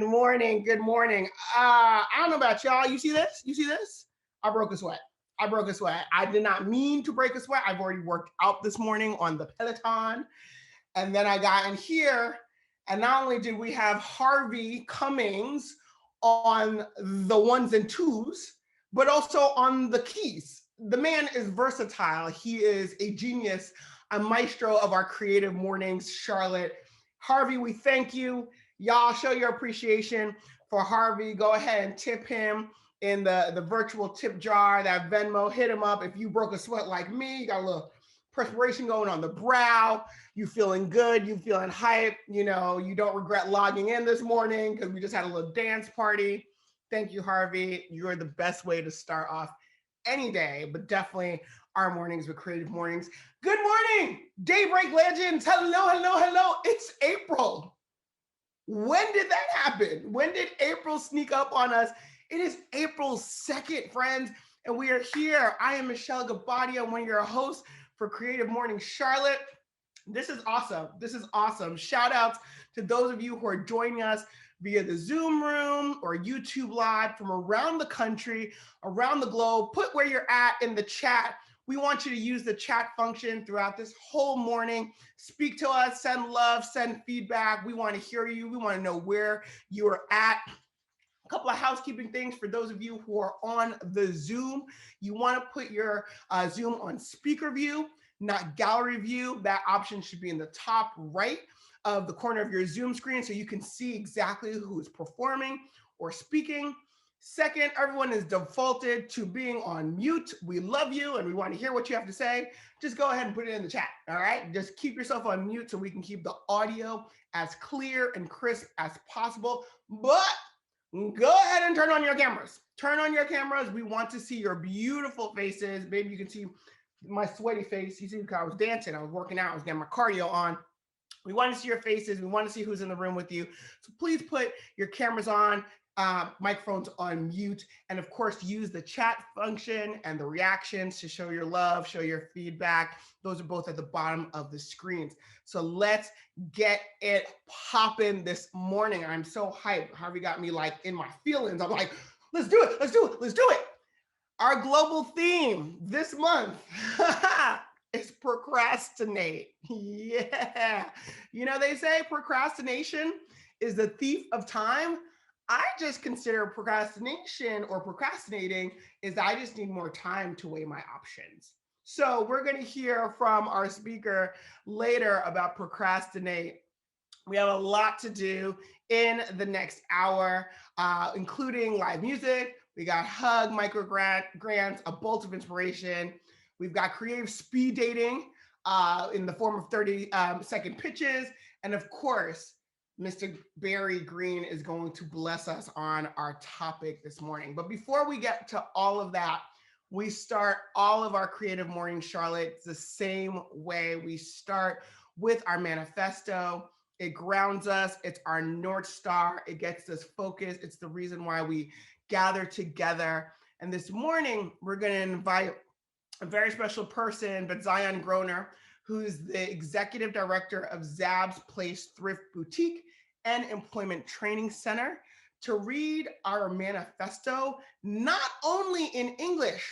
Good morning. Good morning. I don't know about y'all. You see this? You see this? I broke a sweat. I broke a sweat. I did not mean to break a sweat. I've already worked out this morning on the Peloton. And then I got in here. And not only did we have Harvey Cummings on the ones and twos, but also on the keys. The man is versatile. He is a genius, a maestro of our Creative Mornings, Charlotte. Harvey, we thank you. Y'all show your appreciation for Harvey. Go ahead and tip him in the virtual tip jar, that Venmo. Hit him up if you broke a sweat like me. You got a little perspiration going on the brow. You feeling good. You feeling hype. You know, you don't regret logging in this morning because we just had a little dance party. Thank you, Harvey. You're the best way to start off any day, but definitely our mornings with Creative Mornings. Good morning, Daybreak Legends. Hello, hello, hello. It's April. When did that happen? When did April sneak up on us? It is April 2nd, friends, and we are here. I am Michelle Gabbadia. I'm one of your hosts for Creative Mornings Charlotte. This is awesome. This is awesome. Shout outs to those of you who are joining us via the Zoom room or YouTube Live from around the country, around the globe. Put where you're at in the chat. We want you to use the chat function throughout this whole morning. Speak to us, send love, send feedback. We want to hear you. We want to know where you are at. A couple of housekeeping things for those of you who are on the Zoom. You want to put your Zoom on speaker view, not gallery view. That option should be in the top right of the corner of your Zoom screen so you can see exactly who is performing or speaking. Second, everyone is defaulted to being on mute. We love you and we want to hear what you have to say. Just go ahead and put it in the chat, all right? Just keep yourself on mute so we can keep the audio as clear and crisp as possible. But go ahead and turn on your cameras. Turn on your cameras. We want to see your beautiful faces. Maybe you can see my sweaty face. You see, because I was dancing, I was working out, I was getting my cardio on. We want to see your faces. We want to see who's in the room with you. So please put your cameras on, microphones on mute, and of course use the chat function and the reactions to show your love, show your feedback. Those are both at the bottom of the screens. So let's get it popping this morning. I'm so hyped. Harvey got me like in my feelings. I'm like, let's do it, let's do it, let's do it. Our global theme this month is procrastinate. Yeah. You know, they say procrastination is the thief of time. I just consider procrastination or procrastinating is I just need more time to weigh my options. So we're going to hear from our speaker later about procrastinate. We have a lot to do in the next hour, including live music. We got hug, micro grants, a bolt of inspiration. We've got creative speed dating in the form of 30-second pitches. And of course, Mr. Barry Greene is going to bless us on our topic this morning. But before we get to all of that, we start all of our Creative Morning Charlotte the same way. We start with our manifesto. It grounds us. It's our North Star. It gets us focused. It's the reason why we gather together. And this morning, we're going to invite a very special person, but Zion Groner, who's the executive director of Zab's Place Thrift Boutique and Employment Training Center, to read our manifesto, not only in English,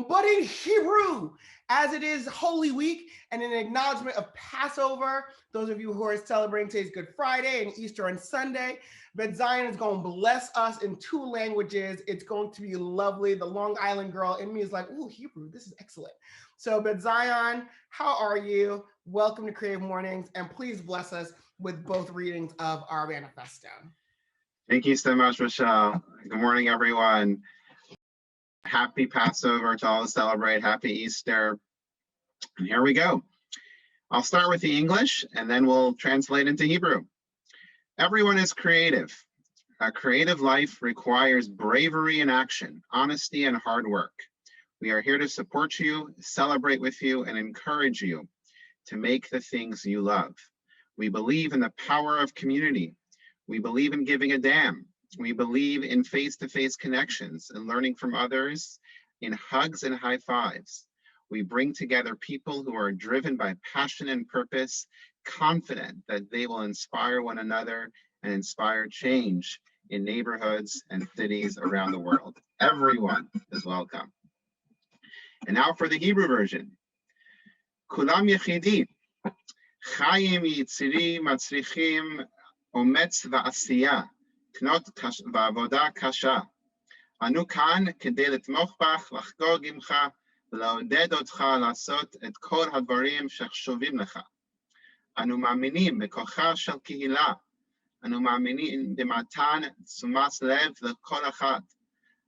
but in Hebrew, as it is Holy Week and an acknowledgement of Passover. Those of you who are celebrating today's Good Friday and Easter on Sunday, but Zion is going to bless us in 2 languages. It's going to be lovely. The Long Island girl in me is like, ooh, Hebrew, this is excellent. So, but Zion, how are you? Welcome to Creative Mornings, and please bless us with both readings of our manifesto. Thank you so much, Michelle. Good morning, everyone. Happy Passover to all who celebrate. Happy Easter. And here we go. I'll start with the English, and then we'll translate into Hebrew. Everyone is creative. A creative life requires bravery and action, honesty and hard work. We are here to support you, celebrate with you, and encourage you to make the things you love. We believe in the power of community. We believe in giving a damn. We believe in face-to-face connections and learning from others, in hugs and high fives. We bring together people who are driven by passion and purpose, confident that they will inspire one another and inspire change in neighborhoods and cities around the world. Everyone is welcome. And now for the Hebrew version. Kulam yechidi, chayim yitziri matzrichim ometz va'asiya, knot va'avoda kasha. Anu kan kedei letmoch bach, לחגוג עמך, ולעודד אותך לעשות את כל הדברים שחשובים לך. אנו מאמינים בכוחה של קהילה. אנו מאמינים במתן תשומת לב לכל אחד.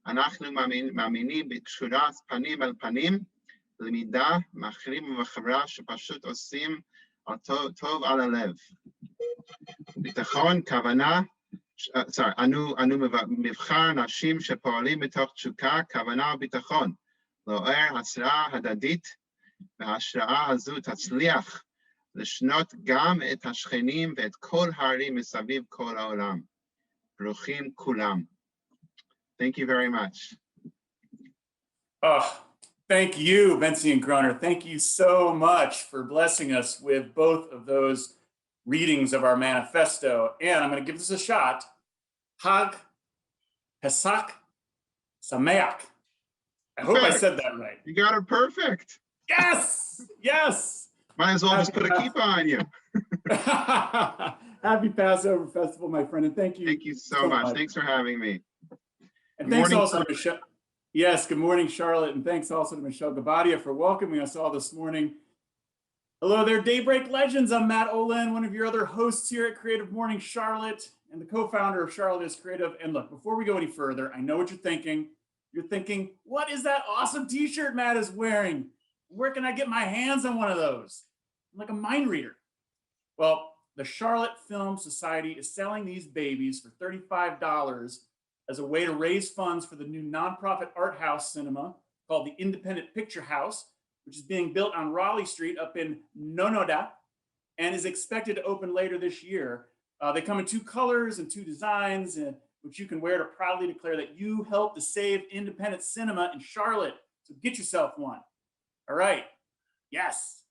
אנחנו מאמינים בקשורת פנים אל פנים, למידה מאחרים וחברה שפשוט עושים טוב על הלב. ביטחון, כוונה, אנו מבחר נשים שפועלים בתוך תשוקה, כוונה וביטחון. לעורר השראה הדדית, וההשראה הזו תצליח לשנות גם את השכנים ואת כל הערים מסביב כל העולם. ברוכים כולם. Thank you very much. Oh, thank you, Bentzi and Groner. Thank you so much for blessing us with both of those readings of our manifesto. And I'm going to give this a shot. Hag Pesach Sameach. I hope I said that right. You got it perfect. Yes, yes. Might as well just put a kippah on you. Happy Passover Festival, my friend, and thank you. Thank you so much. Thanks for having me. And thanks also to Michelle. Yes, good morning, Charlotte, and thanks also to Michelle Gabadia for welcoming us all this morning. Hello there, Daybreak Legends. I'm Matt Olin, one of your other hosts here at Creative Mornings Charlotte, and the co-founder of Charlotte is Creative. And look, before we go any further, I know what you're thinking. You're thinking, what is that awesome t-shirt Matt is wearing? Where can I get my hands on one of those? I'm like a mind reader. Well, the Charlotte Film Society is selling these babies for $35 as a way to raise funds for the new nonprofit art house cinema called the Independent Picture House, which is being built on Raleigh Street up in Nonoda and is expected to open later this year. They come in 2 colors and 2 designs, which you can wear to proudly declare that you helped to save independent cinema in Charlotte. So get yourself one. All right. Yes.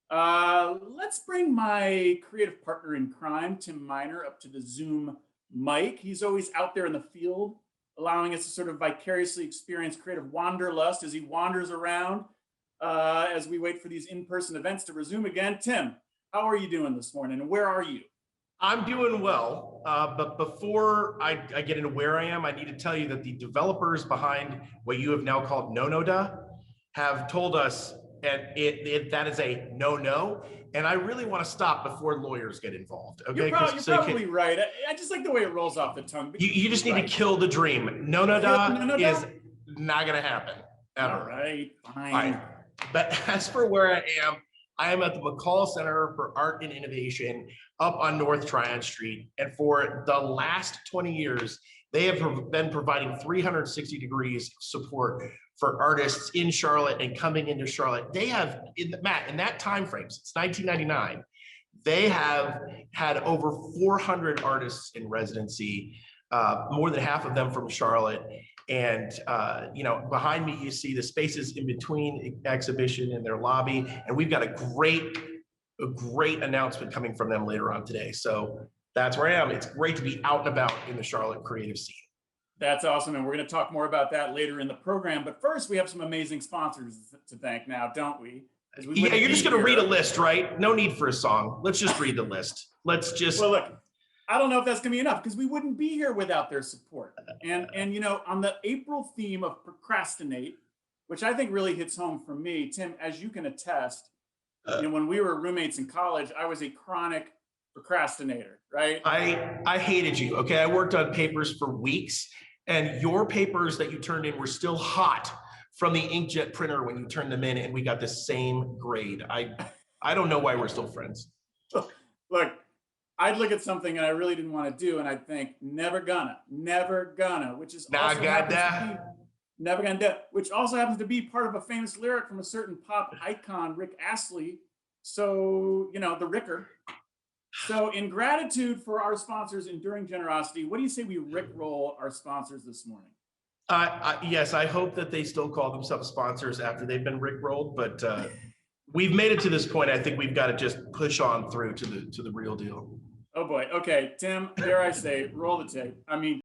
Let's bring my creative partner in crime, Tim Miner, up to the Zoom mic. He's always out there in the field, allowing us to sort of vicariously experience creative wanderlust as he wanders around as we wait for these in-person events to resume again. Tim, how are you doing this morning, and where are you? I'm doing well, but before I get into where I am, I need to tell you that the developers behind what you have now called Nonoda have told us that that is a no-no, and I really want to stop before lawyers get involved. Okay, you're probably right. I just like the way it rolls off the tongue. But you just need to kill the dream. Nonoda is not going to happen. Ever. All right, fine. All right. But as for where I am at the McCall Center for Art and Innovation up on North Tryon Street. And for the last 20 years, they have been providing 360 degrees support for artists in Charlotte and coming into Charlotte. They have, Matt, in that time frame, since 1999, they have had over 400 artists in residency, more than half of them from Charlotte. And behind me, you see the spaces in between exhibition and their lobby. And we've got a great announcement coming from them later on today. So that's where I am. It's great to be out and about in the Charlotte creative scene. That's awesome. And we're going to talk more about that later in the program. But first, we have some amazing sponsors to thank now, don't we? Yeah, you're just going to read a list, right? No need for a song. Let's just read the list. Let's just. Well, look, I don't know if that's going to be enough because we wouldn't be here without their support. And on the April theme of Procrastinate, which I think really hits home for me, Tim, as you can attest, when we were roommates in college, I was a chronic procrastinator, right? I hated you. Okay, I worked on papers for weeks, and your papers that you turned in were still hot from the inkjet printer when you turned them in, and we got the same grade. I don't know why we're still friends. Look, I'd look at something and I really didn't want to do, and I'd think, never gonna, which is also never gonna do, which also happens to be part of a famous lyric from a certain pop icon, Rick Astley. So, the Ricker. So in gratitude for our sponsors' enduring generosity, what do you say we Rickroll our sponsors this morning? Yes, I hope that they still call themselves sponsors after they've been Rickrolled, but we've made it to this point. I think we've got to just push on through to the real deal. Oh boy. Okay, Tim, dare I say, roll the tape. I mean,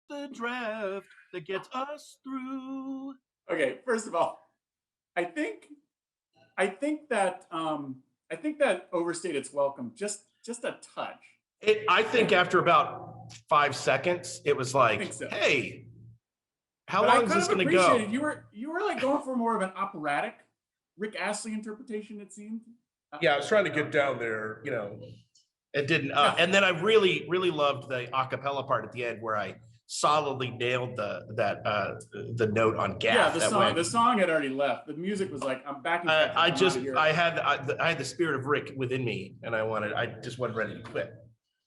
The draft that gets us through. okay, first of all, I think I think that overstayed its welcome just a touch. I think after about 5 seconds, it was I think like, so. hey, how But long I is kind this of going to go? appreciated you were like going for more of an operatic Rick Astley interpretation, it seemed. Yeah, I was trying to get down there, it didn't. And then I really, really loved the acapella part at the end where I solidly nailed the note on gaff. Yeah, the song had already left. The music was like, I'm backing track. I had the spirit of Rick within me, and I just wasn't ready to quit.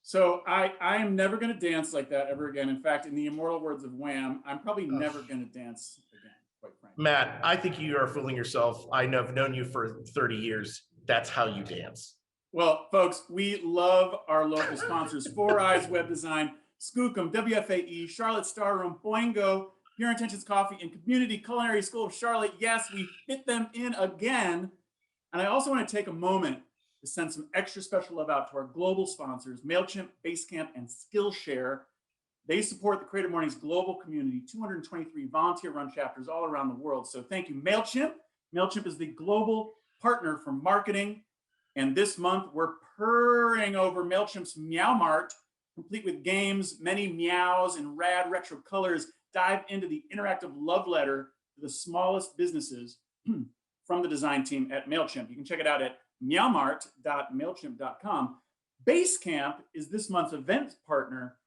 So I am never going to dance like that ever again. In fact, in the immortal words of Wham, I'm probably never going to dance again, quite frankly. Matt, I think you are fooling yourself. I've known you for 30 years. That's how you dance. Well, folks, we love our local sponsors, Four Eyes Web Design, Skookum, WFAE, Charlotte Star Room, Boingo, Pure Intentions Coffee, and Community Culinary School of Charlotte. Yes, we fit them in again. And I also want to take a moment to send some extra special love out to our global sponsors, MailChimp, Basecamp, and Skillshare. They support the Creative Mornings global community, 223 volunteer-run chapters all around the world. So thank you, MailChimp. MailChimp is the global partner for marketing. And this month, we're purring over MailChimp's Meow Mart, complete with games, many meows, and rad retro colors. Dive into the interactive love letter to the smallest businesses from the design team at MailChimp. You can check it out at meowmart.mailchimp.com. Basecamp is this month's event partner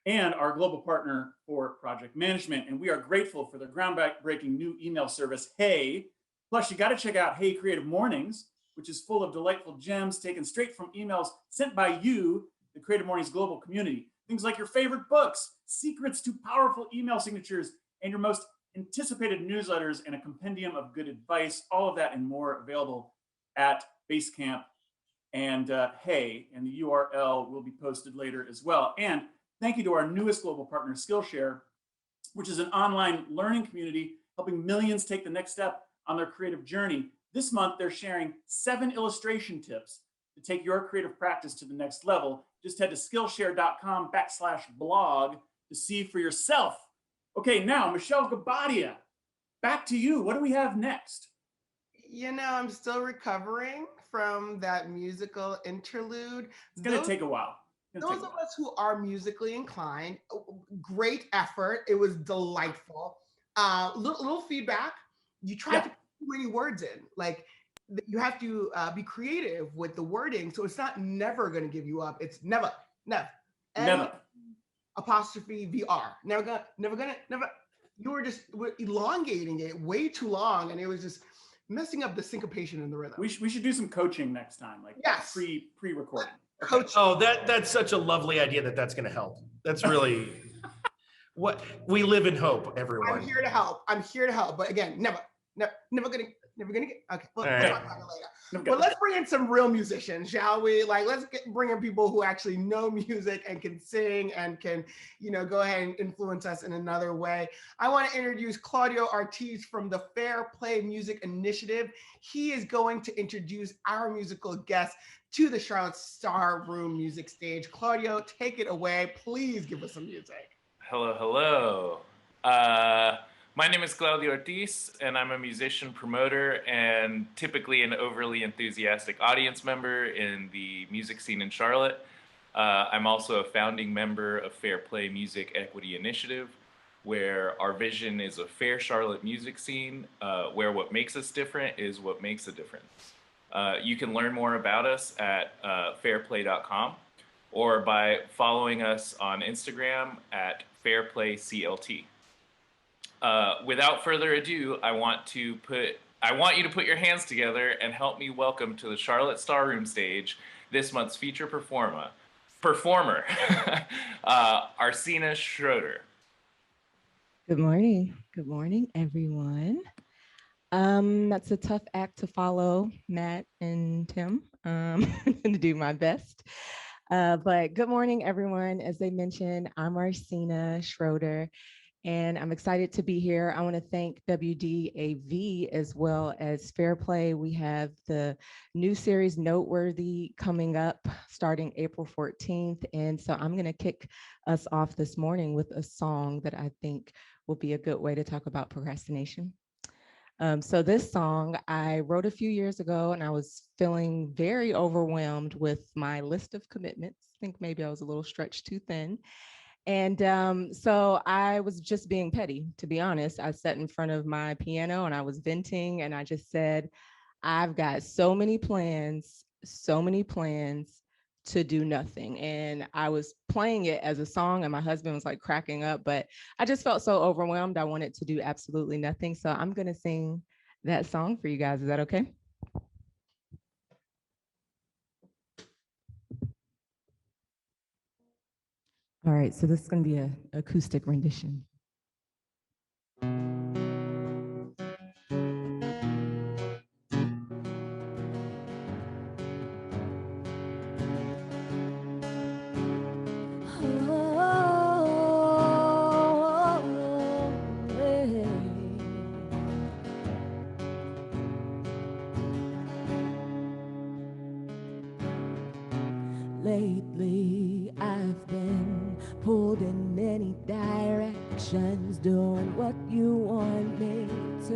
and our global partner for project management. And we are grateful for their groundbreaking new email service, Hey. Plus, you got to check out Hey Creative Mornings, which is full of delightful gems taken straight from emails sent by you, the Creative Mornings global community. Things like your favorite books, secrets to powerful email signatures, and your most anticipated newsletters, and a compendium of good advice. All of that and more available at Basecamp and Hey, and the URL will be posted later as well. And thank you to our newest global partner, Skillshare, which is an online learning community helping millions take the next step on their creative journey. This month, they're sharing 7 illustration tips to take your creative practice to the next level. Just head to Skillshare.com/blog to see for yourself. Okay, now, Michelle Gabadia, back to you. What do we have next? You know, I'm still recovering from that musical interlude. It's going to take a while. Those of us who are musically inclined, great effort. It was delightful. Little feedback. You tried to put too many words in. Like, you have to be creative with the wording. So it's not never going to give you up. It's never. Apostrophe VR. Never. You were just elongating it way too long. And it was just messing up the syncopation in the rhythm. We should do some coaching next time, like pre-recording. Coach. Oh, that's such a lovely idea that's going to help. That's really what we live in hope, everyone. I'm here to help. But again, never gonna get. Okay, we'll talk about it later. But let's bring in some real musicians, shall we? Like, let's bring in people who actually know music and can sing and can, go ahead and influence us in another way. I want to introduce Claudio Ortiz from the Fair Play Music Initiative. He is going to introduce our musical guest to the Charlotte Star Room music stage. Claudio, take it away. Please give us some music. Hello. My name is Claudio Ortiz, and I'm a musician promoter and typically an overly enthusiastic audience member in the music scene in Charlotte. I'm also a founding member of Fair Play Music Equity Initiative, where our vision is a fair Charlotte music scene, where what makes us different is what makes a difference. You can learn more about us at fairplay.com or by following us on Instagram at fairplayclt. Without further ado, I want you to put your hands together and help me welcome to the Charlotte Star Room stage this month's feature performer, Arsena Schroeder. Good morning, everyone. That's a tough act to follow, Matt and Tim. I'm going to do my best. But good morning, everyone. As they mentioned, I'm Arsena Schroeder, and I'm excited to be here. I want to thank WDAV as well as Fair Play. We have the new series Noteworthy coming up starting April 14th. And so I'm going to kick us off this morning with a song that I think will be a good way to talk about procrastination. So this song I wrote a few years ago, and I was feeling very overwhelmed with my list of commitments. I think maybe I was a little stretched too thin. And so I was just being petty, to be honest. I sat in front of my piano and I was venting, and I just said, I've got so many plans to do nothing. And I was playing it as a song, and my husband was like cracking up, but I just felt so overwhelmed. I wanted to do absolutely nothing. So I'm going to sing that song for you guys. Is that okay? All right, so this is going to be an acoustic rendition. Lately, I've been pulled in many directions, doing what you want me to,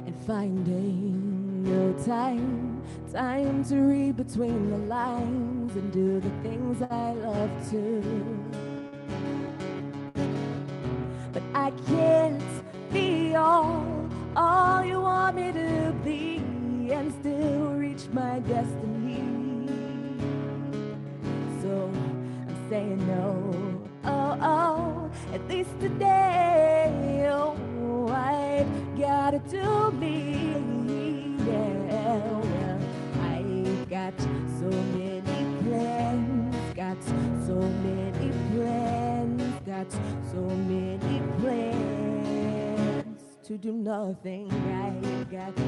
and finding no time to read between the lines and do the things I love to. But I can't be all you want me to be and still reach my destiny. So I'm saying no, at least today. Oh, I've gotta do me. Yeah, well, I've got so many plans, got so many plans, got so many plans to do nothing right. Got so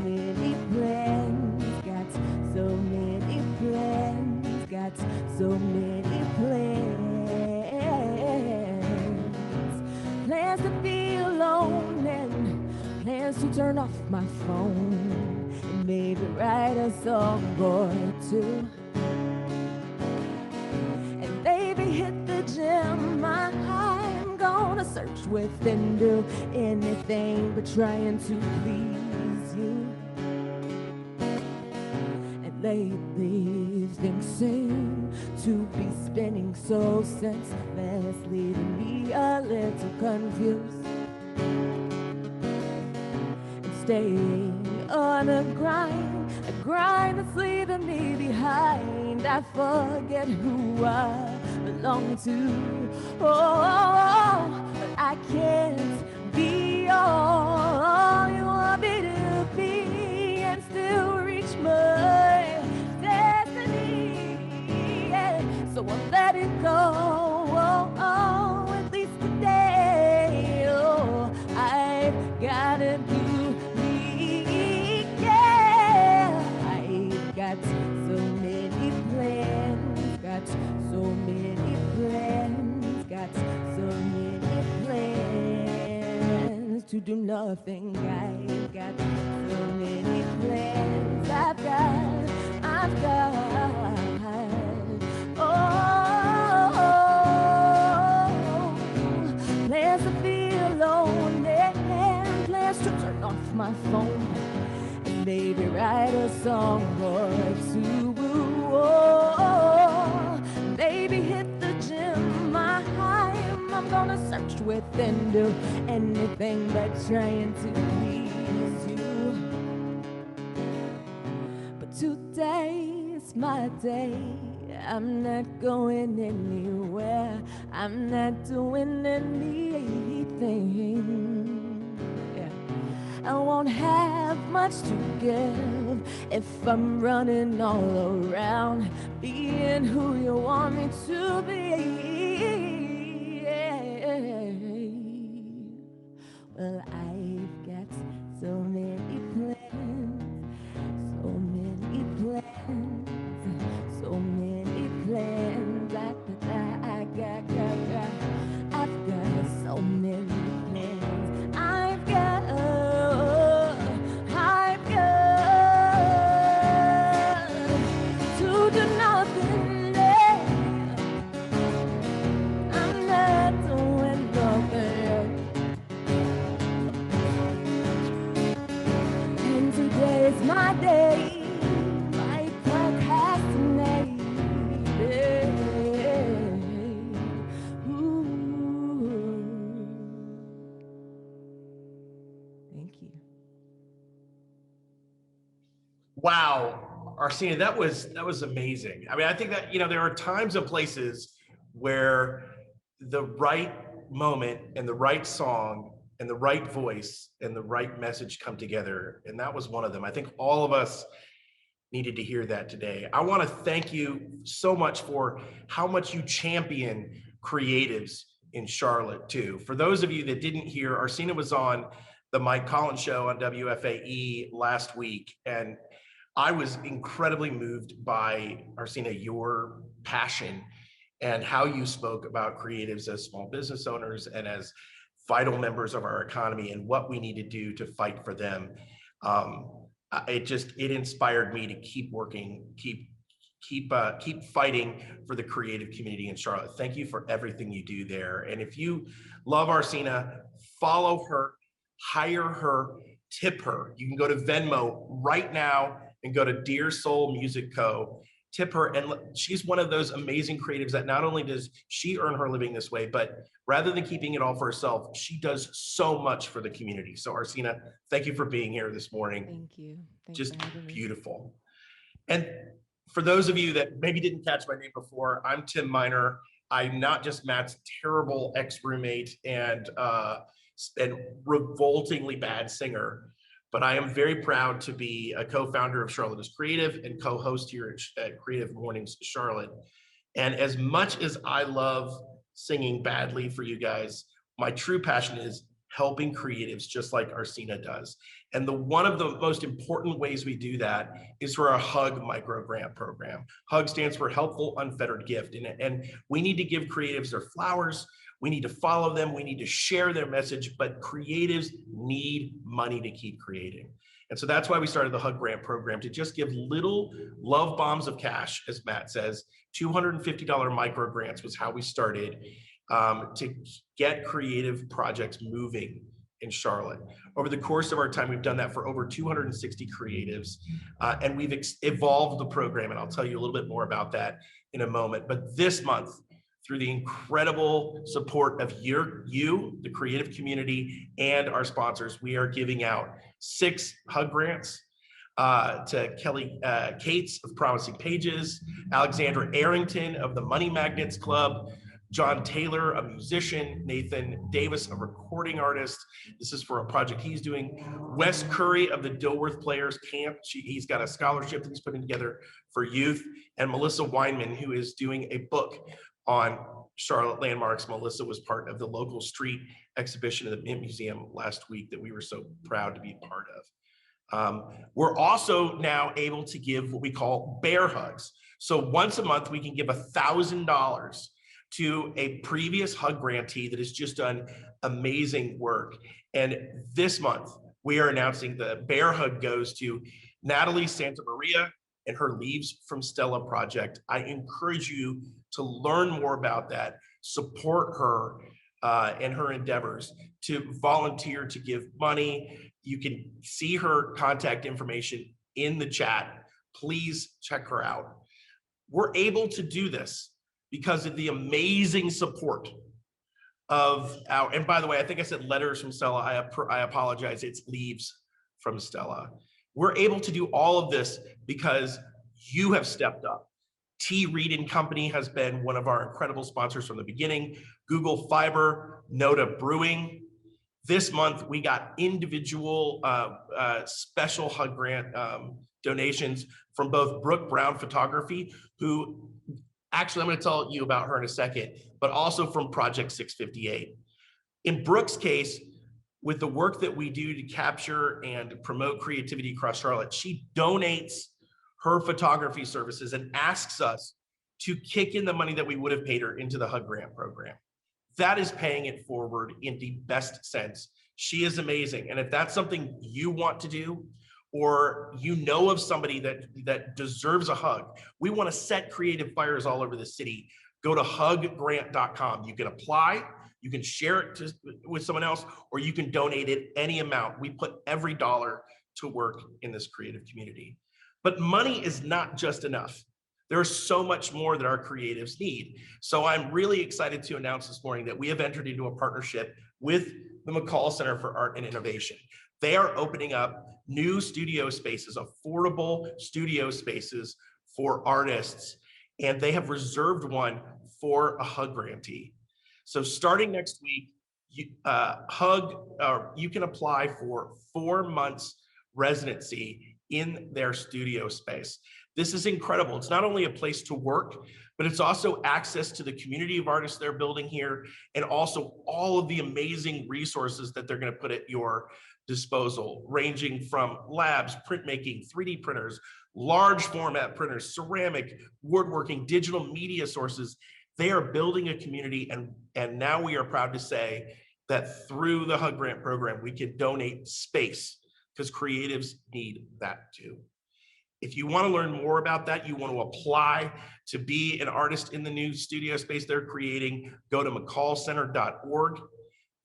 many plans, got so many plans, got so many plans. Plans to be alone and plans to turn off my phone and maybe write a song or two. And maybe hit the gym. I'm gonna search within, do anything but trying to please you. And lately things seem to be spinning so senseless, leaving me a little confused. And staying on a grind that's leaving me behind. I forget who I belong to. Oh, but I can't be all you want me to be and still reach my destiny. Yeah. So I'll let it go. At least today. Oh, I've gotta do me. Yeah, I've got so many plans, got so many plans, got so many plans to do nothing right. Got so many plans. I've got plans to be alone and plans to turn off my phone and maybe write a song or two. Maybe hit the gym. I'm gonna search within, do anything but trying to please you. But today's my day. I'm not going anywhere. I'm not doing anything. Yeah. I won't have much to give if I'm running all around, being who you want me to be. Well, I've got so many plans, so many plans, so many plans. I've got so many plans. I've got to do nothing. I'm not doing nothing. And today's my day. I procrastinate. Ooh. Thank you. Wow, Arsena, that was amazing. I mean, I think that, there are times and places where the right moment and the right song and the right voice and the right message come together, and that was one of them. I think all of us needed to hear that today. I want to thank you so much for how much you champion creatives in Charlotte too. For those of you that didn't hear, Arsena was on the Mike Collins show on WFAE last week, and I was incredibly moved by, Arsena, your passion and how you spoke about creatives as small business owners and as vital members of our economy and what we need to do to fight for them. it inspired me to keep working, keep fighting for the creative community in Charlotte. Thank you for everything you do there. And if you love Arsina, follow her, hire her, tip her. You can go to Venmo right now and go to Dear Soul Music Co. Tip her, and she's one of those amazing creatives that not only does she earn her living this way, but rather than keeping it all for herself, she does so much for the community. So Arsina, thank you for being here this morning. Thank you. Thanks Just for having me. beautiful. And for those of you that maybe didn't catch my name before, I'm Tim Miner. I'm not just Matt's terrible ex-roommate and revoltingly bad singer, but I am very proud to be a co-founder of Charlotte is Creative and co-host here at Creative Mornings Charlotte. And as much as I love singing badly for you guys, my true passion is helping creatives just like Arsina does. And one of the most important ways we do that is through our HUG micro grant program. HUG stands for Helpful Unfettered Gift. And we need to give creatives their flowers. We need to follow them. We need to share their message, but creatives need money to keep creating. And so that's why we started the HUG grant program, to just give little love bombs of cash, as Matt says. $250 micro grants was how we started, to get creative projects moving in Charlotte. Over the course of our time, we've done that for over 260 creatives, and we've evolved the program, and I'll tell you a little bit more about that in a moment. But this month, through the incredible support of you, the creative community, and our sponsors, we are giving out 6 HUG grants to Kelly Cates of Promising Pages, Alexandra Arrington of the Money Magnets Club, John Taylor, a musician, Nathan Davis, a recording artist. This is for a project he's doing. Wes Curry of the Dilworth Players Camp. He's got a scholarship that he's putting together for youth. And Melissa Weinman, who is doing a book on Charlotte landmarks. Melissa was part of the local street exhibition at the Mint Museum last week that we were so proud to be part of. We're also now able to give what we call bear hugs. So once a month, we can give $1,000 to a previous HUG grantee that has just done amazing work. And this month, we are announcing the bear hug goes to Natalie Santa Maria and her Leaves from Stella project. I encourage you to learn more about that, support her and her endeavors, to volunteer, to give money. You can see her contact information in the chat. Please check her out. We're able to do this because of the amazing support of our, and by the way, I think I said letters from Stella. I apologize, it's Leaves from Stella. We're able to do all of this because you have stepped up. T. Reed and Company has been one of our incredible sponsors from the beginning. Google Fiber, Noda Brewing. This month, we got individual special HUG grant donations from both Brooke Brown Photography, who, actually, I'm going to tell you about her in a second, but also from Project 658. In Brooke's case, with the work that we do to capture and promote creativity across Charlotte, she donates her photography services and asks us to kick in the money that we would have paid her into the HUG grant program. That is paying it forward in the best sense. She is amazing. And if that's something you want to do, or you know of somebody that deserves a hug, we want to set creative fires all over the city. Go to huggrant.com. You can apply, you can share it with someone else, or you can donate it any amount. We put every dollar to work in this creative community. But money is not just enough. There's so much more that our creatives need. So I'm really excited to announce this morning that we have entered into a partnership with the McCall Center for Art and Innovation. They are opening up new studio spaces, affordable studio spaces for artists, and they have reserved one for a HUG grantee. So starting next week, you can apply for 4 months residency in their studio space. This is incredible. It's not only a place to work, but it's also access to the community of artists they're building here, and also all of the amazing resources that they're going to put at your disposal, ranging from labs, printmaking, 3D printers, large format printers, ceramic, woodworking, digital media sources. They are building a community, and now we are proud to say that through the HUG grant program, we can donate space, because creatives need that too. If you want to learn more about that, you want to apply to be an artist in the new studio space they're creating, go to mccallcenter.org.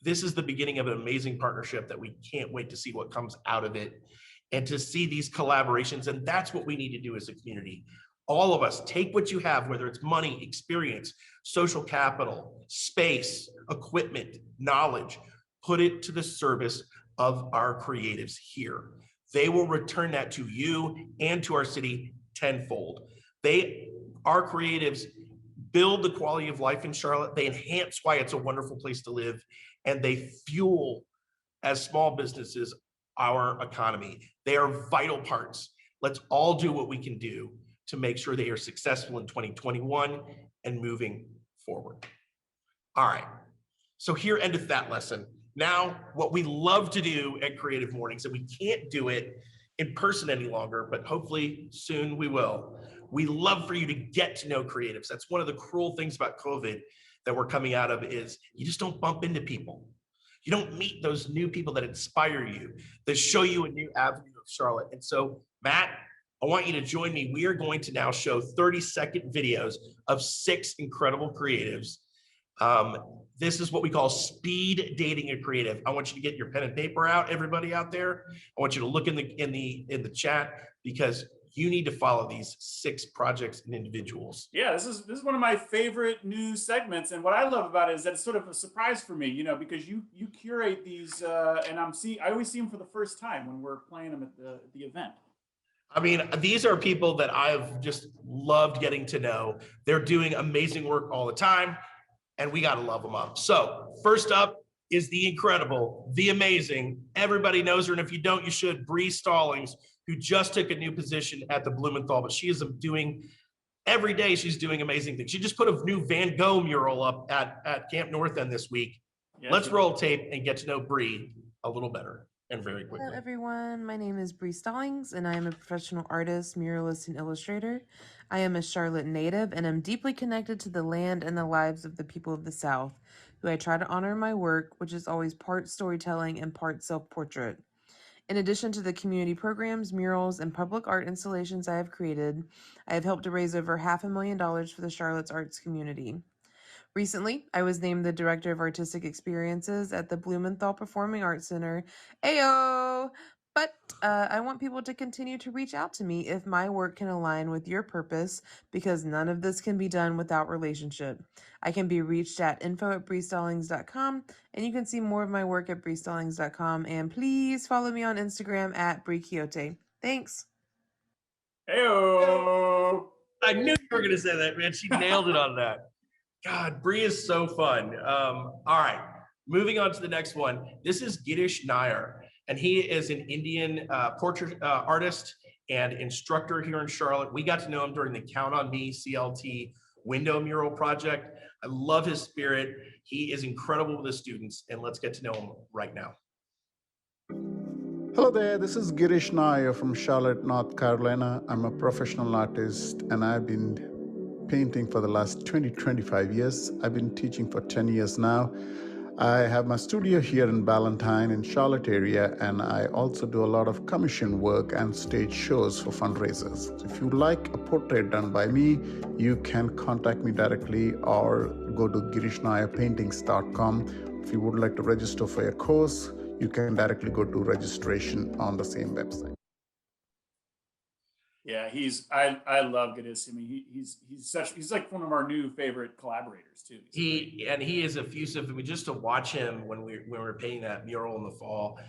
This is the beginning of an amazing partnership that we can't wait to see what comes out of it and to see these collaborations. And that's what we need to do as a community. All of us take what you have, whether it's money, experience, social capital, space, equipment, knowledge, put it to the service of our creatives here. They will return that to you and to our city tenfold. Our creatives build the quality of life in Charlotte. They enhance why it's a wonderful place to live, and they fuel, as small businesses, our economy. They are vital parts. Let's all do what we can do to make sure they are successful in 2021 and moving forward. All right, so here endeth that lesson. Now, what we love to do at Creative Mornings, and we can't do it in person any longer, but hopefully soon we will. We love for you to get to know creatives. That's one of the cruel things about COVID that we're coming out of is you just don't bump into people. You don't meet those new people that inspire you, that show you a new avenue of Charlotte. And so, Matt, I want you to join me. We are going to now show 30-second videos of 6 incredible creatives. This is what we call speed dating a creative. I want you to get your pen and paper out, everybody out there. I want you to look in the chat because you need to follow these 6 projects and individuals. Yeah, this is one of my favorite news segments, and what I love about it is that it's sort of a surprise for me, because you curate these, and I always see them for the first time when we're playing them at the event. I mean, these are people that I've just loved getting to know. They're doing amazing work all the time, and we got to love them up. So first up is the incredible, the amazing, everybody knows her, and if you don't, you should, Bree Stallings, who just took a new position at the Blumenthal, but she is doing, every day she's doing amazing things. She just put a new Van Gogh mural up at Camp North End this week. Yes, let's roll tape and get to know Bree a little better. And very quickly. Hello everyone, my name is Bree Stallings and I am a professional artist, muralist, and illustrator. I am a Charlotte native and I'm deeply connected to the land and the lives of the people of the South, who I try to honor in my work, which is always part storytelling and part self-portrait. In addition to the community programs, murals, and public art installations I have created, I have helped to raise over $500,000 for the Charlotte's arts community. Recently, I was named the Director of Artistic Experiences at the Blumenthal Performing Arts Center. Ayo! But I want people to continue to reach out to me if my work can align with your purpose, because none of this can be done without relationship. I can be reached at info@breestallings.com, and you can see more of my work at breestallings.com. And please follow me on Instagram at Bree Quixote. Thanks. Ayo! I knew you were going to say that, man. She nailed it on that. God, Bree is so fun. All right, moving on to the next one. This is Girish Nair, and he is an Indian portrait artist and instructor here in Charlotte. We got to know him during the Count on Me CLT window mural project. I love his spirit. He is incredible with the students, and let's get to know him right now. Hello there, this is Girish Nair from Charlotte, North Carolina. I'm a professional artist, and I've been painting for the last 20-25 years. I've been teaching for 10 years now. I have my studio here in Ballantyne in Charlotte area, and I also do a lot of commission work and stage shows for fundraisers. If you like a portrait done by me, you can contact me directly or go to girishnairpaintings.com. If you would like to register for a course, you can directly go to registration on the same website. Yeah, I love Girish. I mean, he's like one of our new favorite collaborators too. He is effusive. I mean, just to watch him when we were painting that mural in the fall,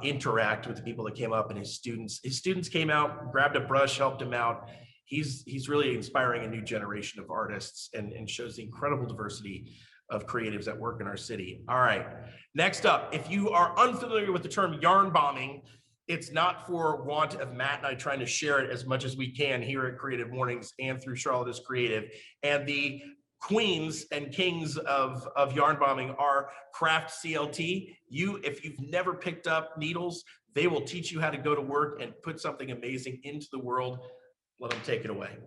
interact with the people that came up and his students. His students came out, grabbed a brush, helped him out. He's really inspiring a new generation of artists and shows the incredible diversity of creatives that work in our city. All right, next up, if you are unfamiliar with the term yarn bombing, it's not for want of Matt and I trying to share it as much as we can here at Creative Mornings and through Charlotte is Creative. And the queens and kings of yarn bombing are Craft CLT. If you've never picked up needles, they will teach you how to go to work and put something amazing into the world. Let them take it away.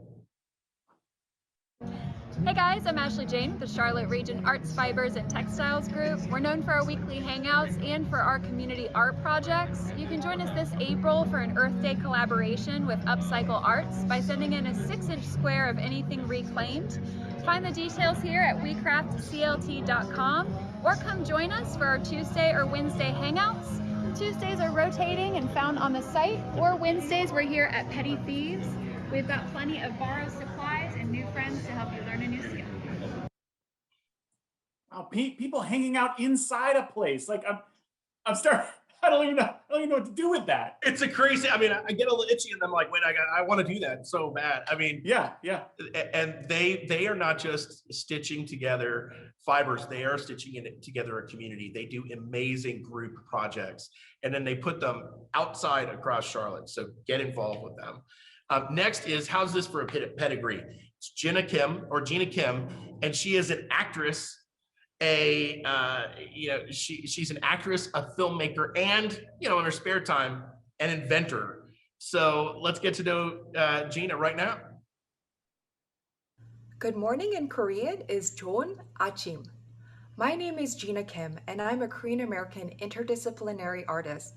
Hey guys, I'm Ashley Jane with the Charlotte Region Arts, Fibers, and Textiles Group. We're known for our weekly hangouts and for our community art projects. You can join us this April for an Earth Day collaboration with Upcycle Arts by sending in a 6-inch square of anything reclaimed. Find the details here at wecraftclt.com or come join us for our Tuesday or Wednesday hangouts. Tuesdays are rotating and found on the site, or Wednesdays we're here at Petty Thieves. We've got plenty of borrowed supplies and new friends to help you learn a new skill. Wow, people hanging out inside a place. Like I'm starting. I don't even know what to do with that. It's a crazy. I mean, I get a little itchy, and I'm like, wait, I want to do that so bad. I mean, yeah. And they are not just stitching together fibers; they are stitching together a community. They do amazing group projects, and then they put them outside across Charlotte. So get involved with them. Next is, how's this for a pedigree? It's Jenna Kim, and she is an actress. She's an actress, a filmmaker, and in her spare time, an inventor. So let's get to know Gina right now. Good morning in Korean is 좋은 아침. My name is Jenna Kim, and I'm a Korean American interdisciplinary artist.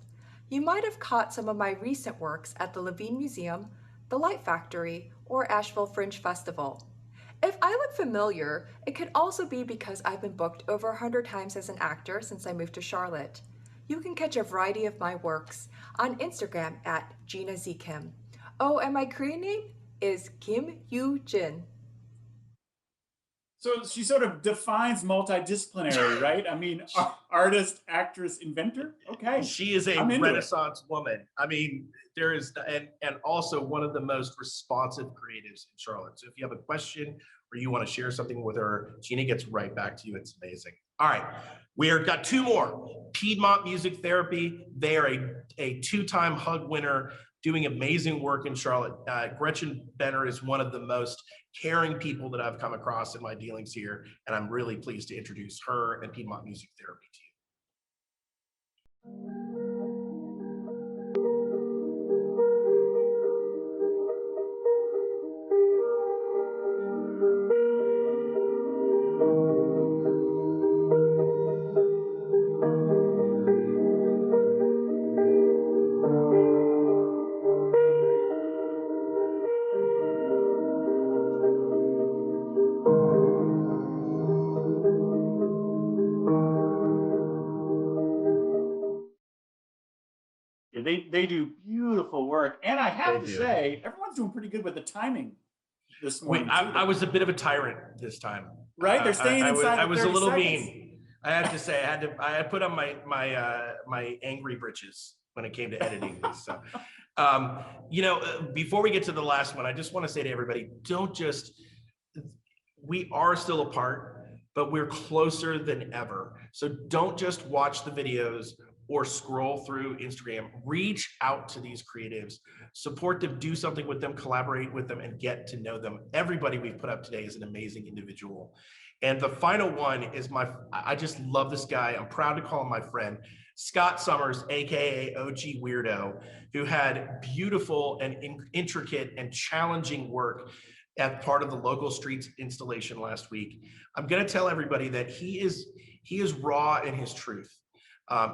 You might have caught some of my recent works at the Levine Museum, the Light Factory, or Asheville Fringe Festival. If I look familiar, it could also be because I've been booked over 100 times as an actor since I moved to Charlotte. You can catch a variety of my works on Instagram at Gina Z. Kim. Oh, and my Korean name is Kim Yoo Jin. So she sort of defines multidisciplinary, right? I mean, artist, actress, inventor. Okay. She is a Renaissance woman. I mean, there is, and also one of the most responsive creatives in Charlotte. So if you have a question or you want to share something with her, Gina gets right back to you. It's amazing. All right, we are got two more. Piedmont Music Therapy. They are a 2-time HUG winner, doing amazing work in Charlotte. Gretchen Benner is one of the most caring people that I've come across in my dealings here, and I'm really pleased to introduce her and Piedmont Music Therapy to you. They do beautiful work, and I have to say, everyone's doing pretty good with the timing this morning. I was a bit of a tyrant this time, right? They're staying inside. I was a little mean. I have to say, I had put on my angry britches when it came to editing this. So, before we get to the last one, I just want to say to everybody, we are still apart, but we're closer than ever. So don't just watch the videos or scroll through Instagram. Reach out to these creatives, support them, do something with them, collaborate with them, and get to know them. Everybody we've put up today is an amazing individual. And the final one is I just love this guy. I'm proud to call him my friend, Scott Summers, AKA OG Weirdo, who had beautiful and intricate and challenging work as part of the local streets installation last week. I'm gonna tell everybody that he is raw in his truth.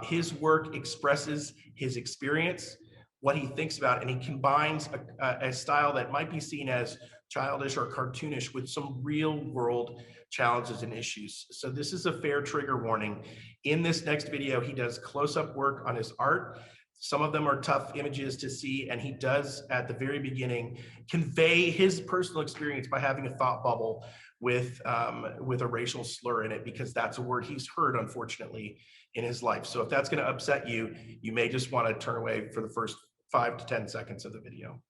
His work expresses his experience, what he thinks about, and he combines a style that might be seen as childish or cartoonish with some real world challenges and issues. So this is a fair trigger warning. In this next video, he does close-up work on his art. Some of them are tough images to see, and he does, at the very beginning, convey his personal experience by having a thought bubble with a racial slur in it, because that's a word he's heard, unfortunately, in his life. So if that's going to upset you, you may just want to turn away for the first 5 to 10 seconds of the video.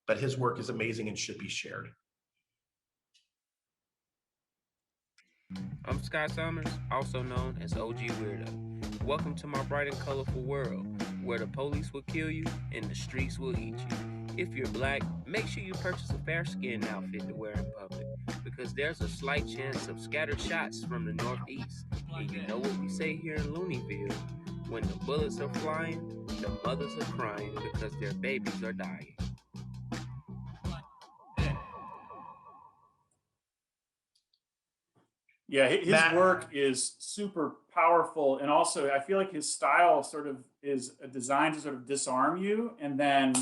But his work is amazing and should be shared. I'm Scott Summers, also known as OG Weirdo. Welcome to my bright and colorful world, where the police will kill you and the streets will eat you. If you're black, make sure you purchase a fair-skinned outfit to wear in public, because there's a slight chance of scattered shots from the northeast. And you know what we say here in Looneyville: when the bullets are flying, the mothers are crying because their babies are dying. Yeah, his work is super powerful. And also I feel like his style sort of is designed to sort of disarm you and then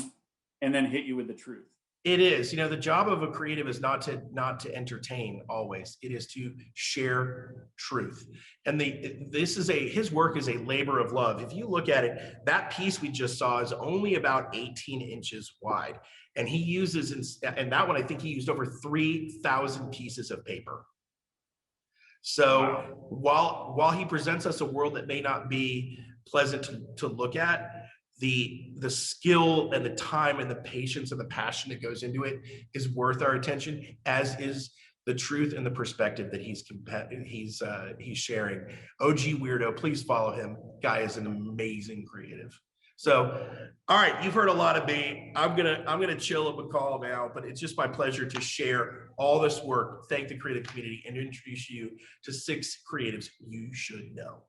hit you with the truth. It is. The job of a creative is not to entertain always. It is to share truth. And his work is a labor of love. If you look at it, that piece we just saw is only about 18 inches wide. And he uses, and that one, I think he used over 3,000 pieces of paper. So while he presents us a world that may not be pleasant to look at, the skill and the time and the patience and the passion that goes into it is worth our attention, as is the truth and the perspective that he's sharing. OG Weirdo, please follow him. Guy is an amazing creative. So, all right, you've heard a lot of me. I'm gonna chill at McCall now, but it's just my pleasure to share all this work, thank the creative community, and introduce you to 6 creatives you should know.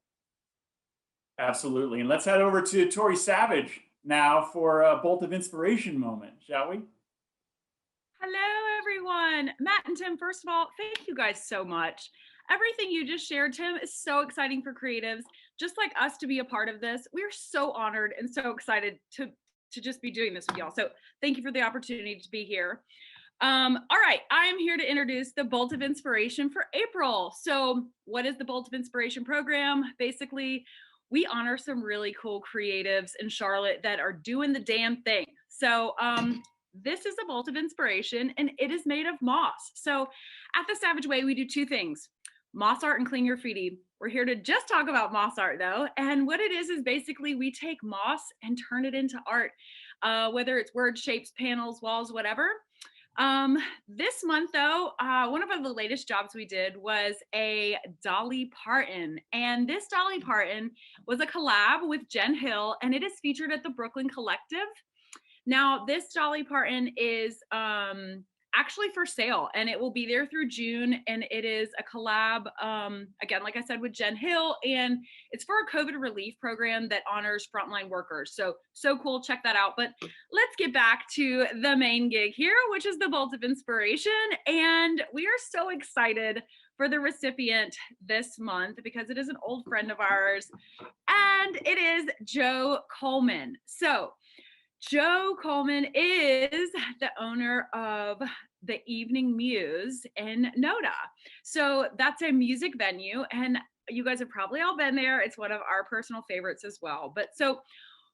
Absolutely. And let's head over to Tori Savage now for a Bolt of Inspiration moment, shall we? Hello, everyone. Matt and Tim, first of all, thank you guys so much. Everything you just shared, Tim, is so exciting for creatives, just like us, to be a part of this. We're so honored and so excited to just be doing this with y'all. So thank you for the opportunity to be here. All right, I'm here to introduce the Bolt of Inspiration for April. So what is the Bolt of Inspiration program? Basically, we honor some really cool creatives in Charlotte that are doing the damn thing. So this is a Bolt of Inspiration, and it is made of moss. So at the Savage Way, we do 2 things: moss art and clean graffiti. We're here to just talk about moss art, though. And what it is basically we take moss and turn it into art, whether it's words, shapes, panels, walls, whatever. This month, though, one of the latest jobs we did was a Dolly Parton. And this Dolly Parton was a collab with Jen Hill, and it is featured at the Brooklyn Collective. Now, this Dolly Parton is actually for sale, and it will be there through June. And it is a collab, again, like I said, with Jen Hill, and it's for a COVID relief program that honors frontline workers. So cool. Check that out. But let's get back to the main gig here, which is the Bolt of Inspiration. And we are so excited for the recipient this month because it is an old friend of ours, and it is Joe Coleman. So Joe Coleman is the owner of the Evening Muse in Noda. So that's a music venue, and you guys have probably all been there. It's one of our personal favorites as well. But so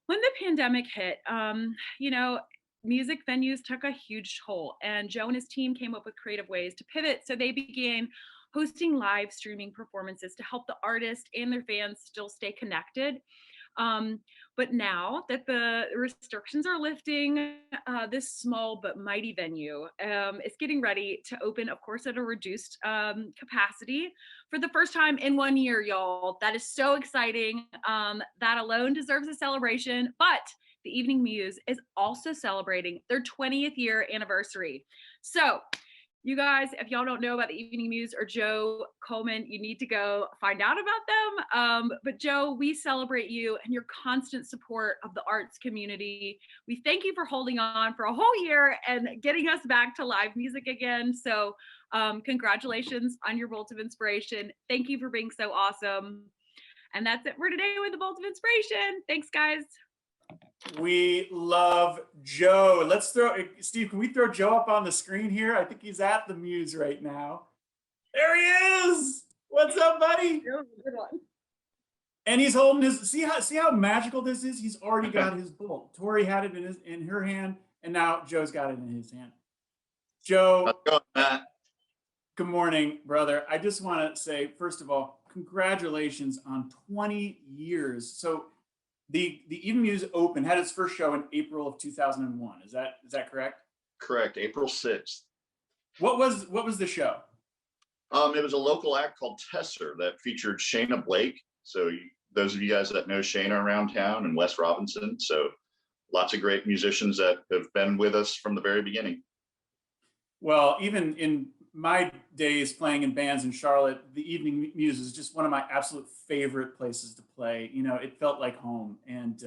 when the pandemic hit, music venues took a huge toll, and Joe and his team came up with creative ways to pivot. So they began hosting live streaming performances to help the artists and their fans still stay connected. But now that the restrictions are lifting, this small but mighty venue is getting ready to open, of course, at a reduced capacity for the first time in 1 year, y'all. That is so exciting. That alone deserves a celebration. But the Evening Muse is also celebrating their 20th year anniversary. So you guys, if y'all don't know about the Evening Muse or Joe Coleman, you need to go find out about them. But Joe, we celebrate you and your constant support of the arts community. We thank you for holding on for a whole year and getting us back to live music again. So congratulations on your Bolt of Inspiration. Thank you for being so awesome. And that's it for today with the Bolt of Inspiration. Thanks, guys. We love Joe. Let's Steve, can we throw Joe up on the screen here? I think he's at the Muse right now. There he is. What's up, buddy? Good one. And he's holding his, see how magical this is? He's already got his bolt. Tori had it in her hand, and now Joe's got it in his hand. Joe, how's it going, Matt? Good morning, brother. I just want to say, first of all, congratulations on 20 years. So the Evening Muse had its first show in April of 2001. Is that correct? Correct. April 6th. What was the show? It was a local act called Tesser that featured Shayna Blake. So those of you guys that know Shayna around town, and Wes Robinson. So lots of great musicians that have been with us from the very beginning. Well, even in my days playing in bands in Charlotte, the Evening Muse is just one of my absolute favorite places to play. You know, it felt like home. And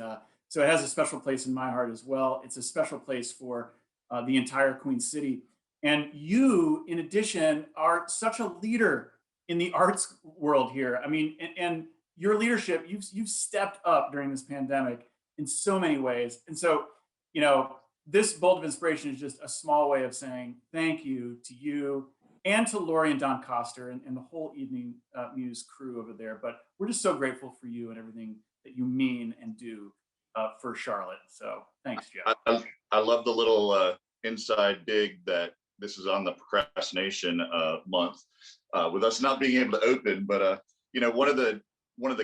so it has a special place in my heart as well. It's a special place for the entire Queen City. And you, in addition, are such a leader in the arts world here. I mean, and your leadership, you've stepped up during this pandemic in so many ways. And so, you know, this bolt of inspiration is just a small way of saying thank you to you and to Lori and Don Coster and the whole Evening Muse crew over there. But we're just so grateful for you and everything that you mean and do for Charlotte. So thanks, Jeff. I love the little inside dig that this is on the procrastination month with us not being able to open. But you know, one of the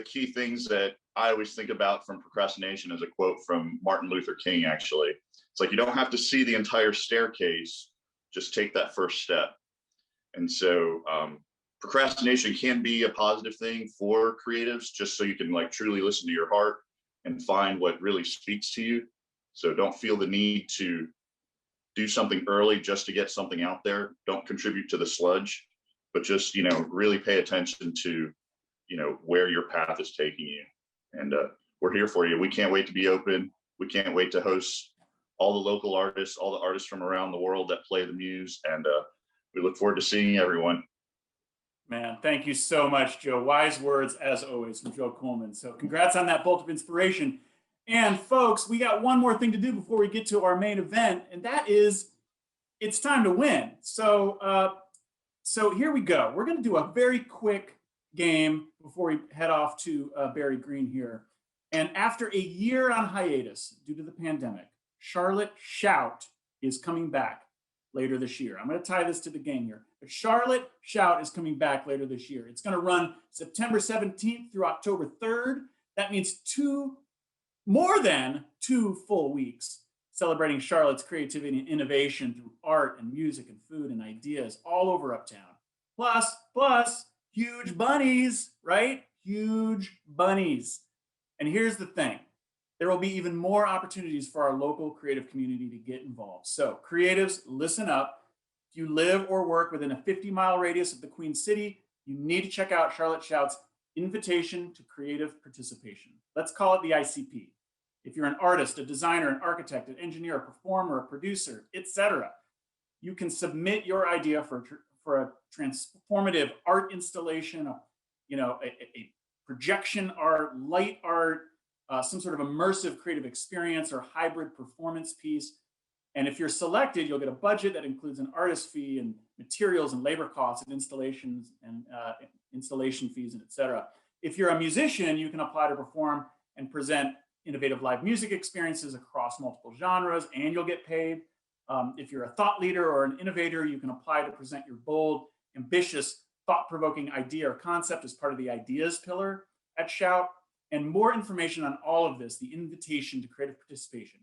key things that I always think about from procrastination is a quote from Martin Luther King. Actually, it's like, you don't have to see the entire staircase, just take that first step. And so procrastination can be a positive thing for creatives, just so you can like truly listen to your heart and find what really speaks to you. So don't feel the need to do something early just to get something out there. Don't contribute to the sludge, but just, you know, really pay attention to, you know, where your path is taking you. And we're here for you. We can't wait to be open. We can't wait to host all the local artists, all the artists from around the world that play the Muse. And we look forward to seeing everyone. Man, thank you so much, Joe. Wise words, as always, from Joe Coleman. So congrats on that bolt of inspiration. And folks, we got one more thing to do before we get to our main event, and that is, it's time to win. So, so here we go. We're going to do a very quick game before we head off to Barry Greene here. And after a year on hiatus due to the pandemic, Charlotte Shout is coming back later this year. I'm going to tie this to the game here. But Charlotte Shout is coming back later this year. It's going to run September 17th through October 3rd. That means more than 2 full weeks celebrating Charlotte's creativity and innovation through art and music and food and ideas all over Uptown. Plus, huge bunnies, right? Huge bunnies. And here's the thing. There will be even more opportunities for our local creative community to get involved. So creatives, listen up. If you live or work within a 50-mile radius of the Queen City, you need to check out Charlotte Shout's Invitation to Creative Participation. Let's call it the ICP. If you're an artist, a designer, an architect, an engineer, a performer, a producer, etc., you can submit your idea for a transformative art installation, a projection art, light art, some sort of immersive creative experience or hybrid performance piece. And if you're selected, you'll get a budget that includes an artist fee and materials and labor costs and installations and installation fees, and et cetera. If you're a musician, you can apply to perform and present innovative live music experiences across multiple genres, and you'll get paid. If you're a thought leader or an innovator, you can apply to present your bold, ambitious, thought-provoking idea or concept as part of the ideas pillar at Shout. And more information on all of this, the invitation to creative participation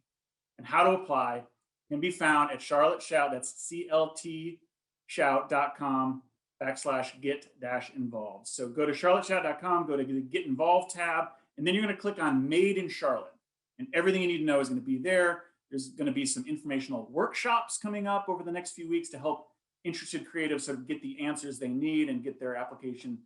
and how to apply, can be found at Charlotte Shout. That's cltshout.com/get-involved. So go to charlotteshout.com, go to the Get Involved tab, and then you're going to click on Made in Charlotte. And everything you need to know is going to be there. There's going to be some informational workshops coming up over the next few weeks to help interested creatives sort of get the answers they need and get their application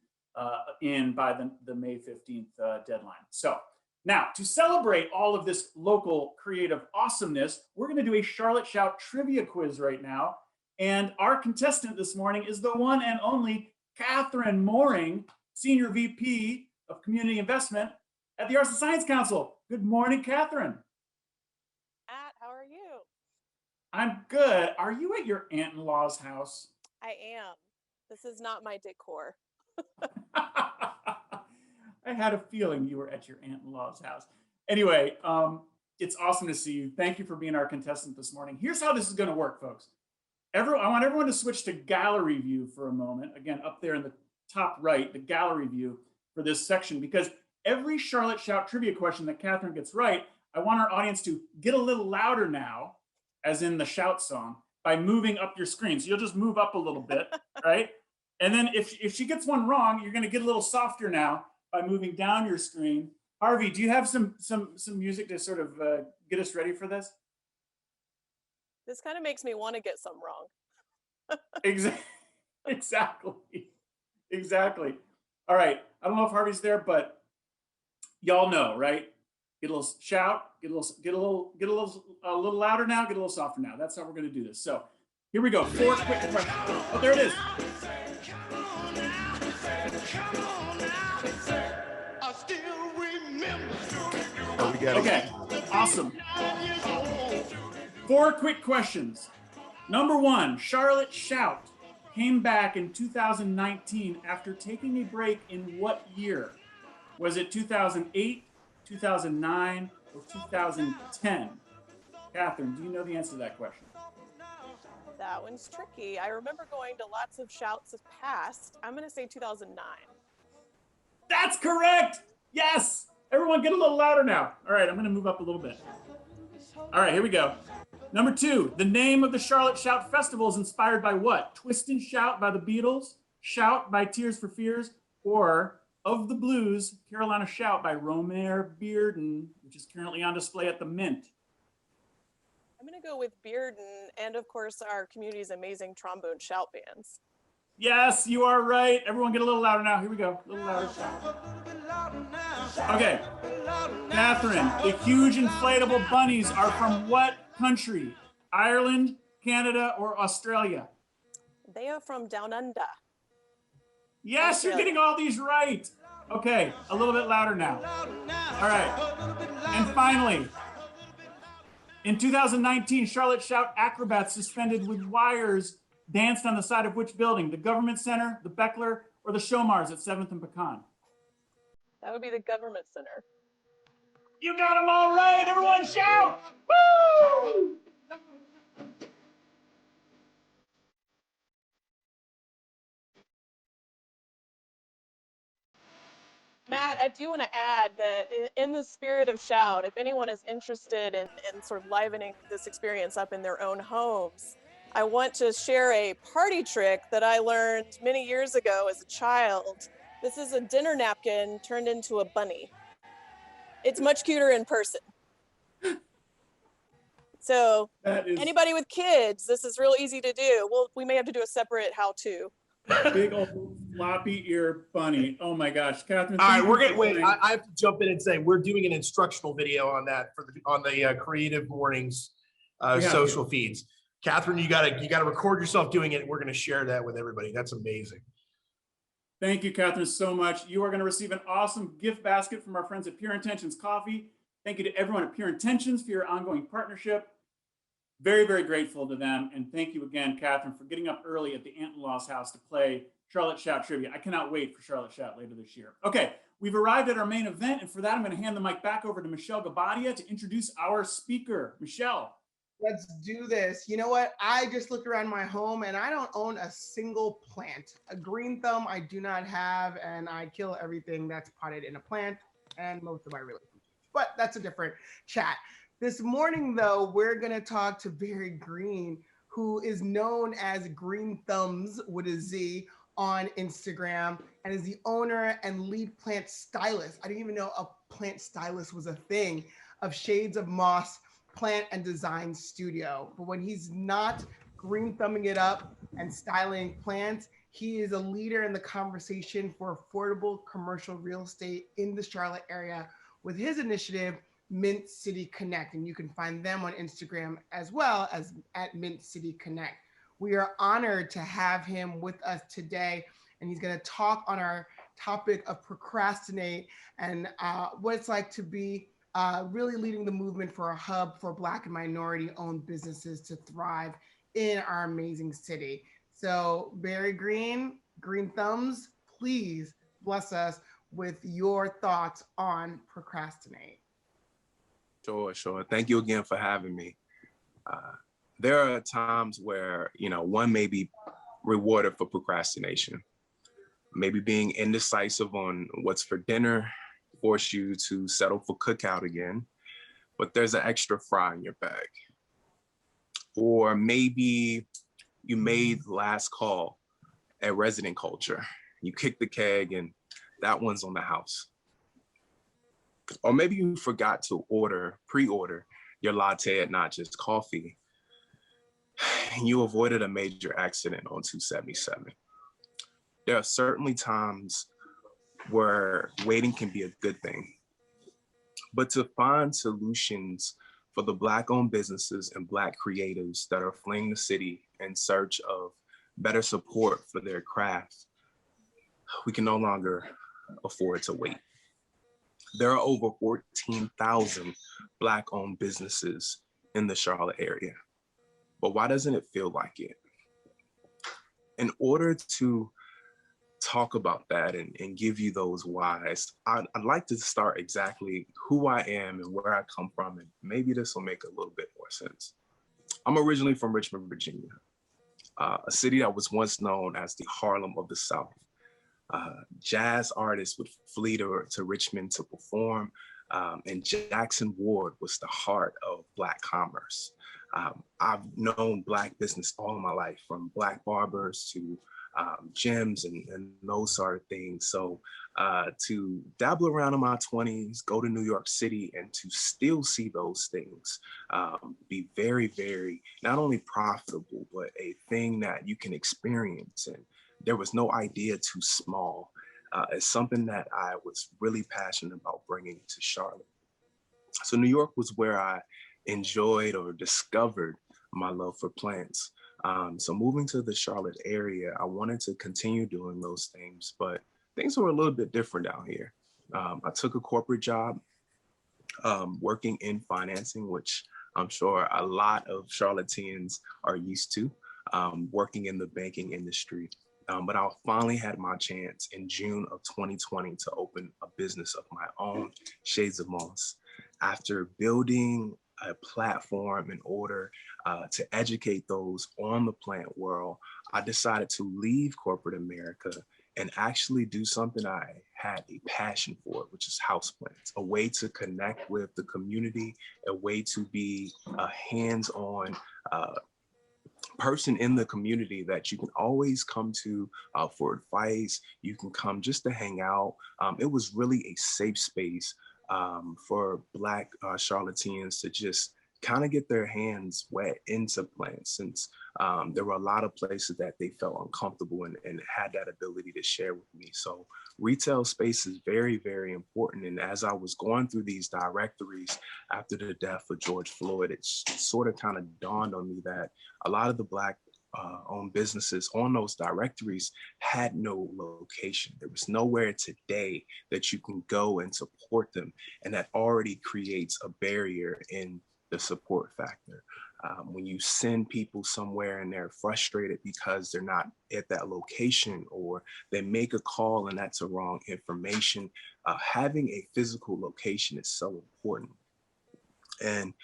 in by the May 15th deadline. So now, to celebrate all of this local creative awesomeness, we're going to do a Charlotte Shout trivia quiz right now. And our contestant this morning is the one and only Catherine Mooring, Senior VP of Community Investment at the Arts and Science Council. Good morning, Catherine. Matt, how are you? I'm good. Are you at your aunt-in-law's house? I am. This is not my decor. I had a feeling you were at your aunt-in-law's house. Anyway, it's awesome to see you. Thank you for being our contestant this morning. Here's how this is going to work, folks. I want everyone to switch to gallery view for a moment. Again, up there in the top right, the gallery view for this section, because every Charlotte Shout trivia question that Catherine gets right, I want our audience to get a little louder now, as in the Shout song, by moving up your screen. So you'll just move up a little bit, right? And then if she gets one wrong, you're going to get a little softer now by moving down your screen. Harvey, do you have some music to sort of get us ready for this? This kind of makes me want to get some wrong. Exactly. All right. I don't know if Harvey's there, but y'all know, right? Get a little shout, get a little louder now, get a little softer now. That's how we're going to do this. So here we go. 4 quick questions. Oh, there it is. Okay, awesome. 4 quick questions. Number 1, Charlotte Shout came back in 2019 after taking a break in what year? Was it 2008, 2009, or 2010? Catherine, do you know the answer to that question? That one's tricky. I remember going to lots of shouts of past. I'm going to say 2009. That's correct. Yes. Everyone get a little louder now. All right, I'm going to move up a little bit. All right, here we go. Number 2, the name of the Charlotte Shout Festival is inspired by what? Twist and Shout by the Beatles, Shout by Tears for Fears, or Of the Blues, Carolina Shout by Romare Bearden, which is currently on display at the Mint. I'm going to go with Bearden and, of course, our community's amazing trombone shout bands. Yes, you are right. Everyone get a little louder now. Here we go. A little louder. Okay. Catherine, the huge inflatable bunnies are from what country? Ireland, Canada, or Australia? They are from Down Under. Yes, you're getting all these right. Okay, a little bit louder now. All right. And finally, in 2019, Charlotte Shout acrobats suspended with wires danced on the side of which building? The Government Center, the Beckler, or the Showmars at 7th and Pecan? That would be the Government Center. You got them all right. Everyone shout. Woo! Matt, I do want to add that in the spirit of Shout, if anyone is interested in sort of livening this experience up in their own homes, I want to share a party trick that I learned many years ago as a child. This is a dinner napkin turned into a bunny. It's much cuter in person. So anybody with kids, this is real easy to do. Well, we may have to do a separate how-to. Big old floppy ear bunny. Oh my gosh, Catherine. All right, we're getting. Wait, I have to jump in and say we're doing an instructional video on that for the Creative Mornings social feeds. Catherine, you gotta record yourself doing it. We're gonna share that with everybody. That's amazing. Thank you, Catherine, so much. You are going to receive an awesome gift basket from our friends at Pure Intentions Coffee. Thank you to everyone at Pure Intentions for your ongoing partnership. Very, very grateful to them. And thank you again, Catherine, for getting up early at the aunt-in-law's house to play Charlotte Shout Trivia. I cannot wait for Charlotte Shout later this year. Okay, we've arrived at our main event. And for that, I'm going to hand the mic back over to Michelle Gabadia to introduce our speaker. Michelle. Let's do this. You know what? I just looked around my home and I don't own a single plant. A green thumb I do not have, and I kill everything that's potted in a plant and most of my relationships. But that's a different chat. This morning, though, we're going to talk to Barry Greene, who is known as Green Thumbs with a Z on Instagram and is the owner and lead plant stylist. I didn't even know a plant stylist was a thing, of Shades of Moss Plant and Design Studio. But when he's not green thumbing it up and styling plants, he is a leader in the conversation for affordable commercial real estate in the Charlotte area with his initiative, Mint City Connect. And you can find them on Instagram as well as at Mint City Connect. We are honored to have him with us today, and he's going to talk on our topic of procrastinate and what it's like to be really leading the movement for a hub for Black and minority-owned businesses to thrive in our amazing city. So Barry Greene, Green Thumbs, please bless us with your thoughts on procrastinate. Sure. Thank you again for having me. There are times where, one may be rewarded for procrastination. Maybe being indecisive on what's for dinner force you to settle for cookout again, but there's an extra fry in your bag. Or maybe you made last call at Resident Culture. You kicked the keg and that one's on the house. Or maybe you forgot to pre-order your latte at Not Just Coffee, and you avoided a major accident on 277. There are certainly times where waiting can be a good thing. But to find solutions for the Black-owned businesses and Black creatives that are fleeing the city in search of better support for their craft, we can no longer afford to wait. There are over 14,000 Black-owned businesses in the Charlotte area. But why doesn't it feel like it? In order to talk about that and give you those whys, I'd like to start exactly who I am and where I come from, and maybe this will make a little bit more sense. I'm originally from Richmond, Virginia, a city that was once known as the Harlem of the South. Jazz artists would flee to Richmond to perform, and Jackson Ward was the heart of Black commerce. I've known Black business all of my life, from Black barbers to gyms and those sort of things. So to dabble around in my 20s, go to New York City, and to still see those things be very, very, not only profitable, but a thing that you can experience. And there was no idea too small. It's something that I was really passionate about bringing to Charlotte. So New York was where I enjoyed or discovered my love for plants. So moving to the Charlotte area, I wanted to continue doing those things, but things were a little bit different down here. I took a corporate job working in financing, which I'm sure a lot of Charlotteans are used to, working in the banking industry. But I finally had my chance in June of 2020 to open a business of my own, Shades of Moss. After building a platform in order to educate those on the plant world, I decided to leave corporate America and actually do something I had a passion for, which is houseplants, a way to connect with the community, a way to be a hands-on person in the community that you can always come to for advice. You can come just to hang out. It was really a safe space for Black Charlotteans to just kind of get their hands wet into plants, since there were a lot of places that they felt uncomfortable and had that ability to share with me. So retail space is very, very important. And as I was going through these directories after the death of George Floyd, it sort of kind of dawned on me that a lot of the Black owned businesses on those directories had no location. There was nowhere today that you can go and support them. And that already creates a barrier in the support factor. When you send people somewhere and they're frustrated because they're not at that location, or they make a call and that's the wrong information, having a physical location is so important. And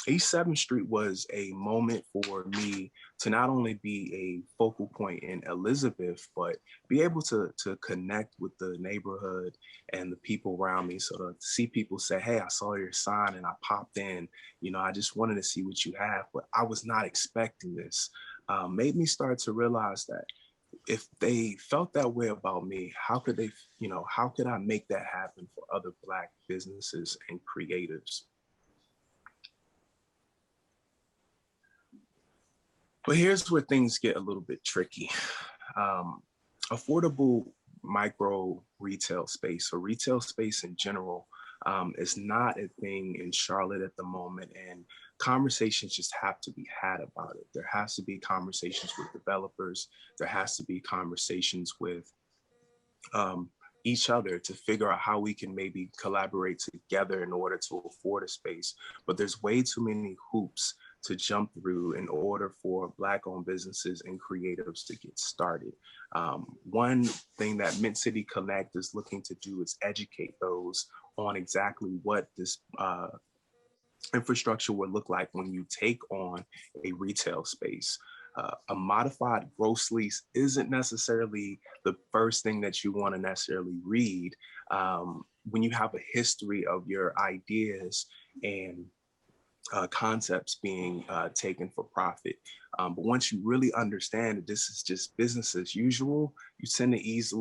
East 7th Street was a moment for me to not only be a focal point in Elizabeth, but be able to connect with the neighborhood and the people around me. So to see people say, hey, I saw your sign and I popped in, you know, I just wanted to see what you have, but I was not expecting this, made me start to realize that if they felt that way about me, how could they, you know, how could I make that happen for other Black businesses and creatives? But here's where things get a little bit tricky. Affordable micro retail space, or retail space in general, is not a thing in Charlotte at the moment, and conversations just have to be had about it. There has to be conversations with developers. There has to be conversations with each other to figure out how we can maybe collaborate together in order to afford a space. But there's way too many hoops to jump through in order for Black-owned businesses and creatives to get started. One thing that Mint City Connect is looking to do is educate those on exactly what this infrastructure would look like when you take on a retail space. A modified gross lease isn't necessarily the first thing that you want to necessarily read when you have a history of your ideas and concepts being taken for profit. But once you really understand that this is just business as usual, you tend to ease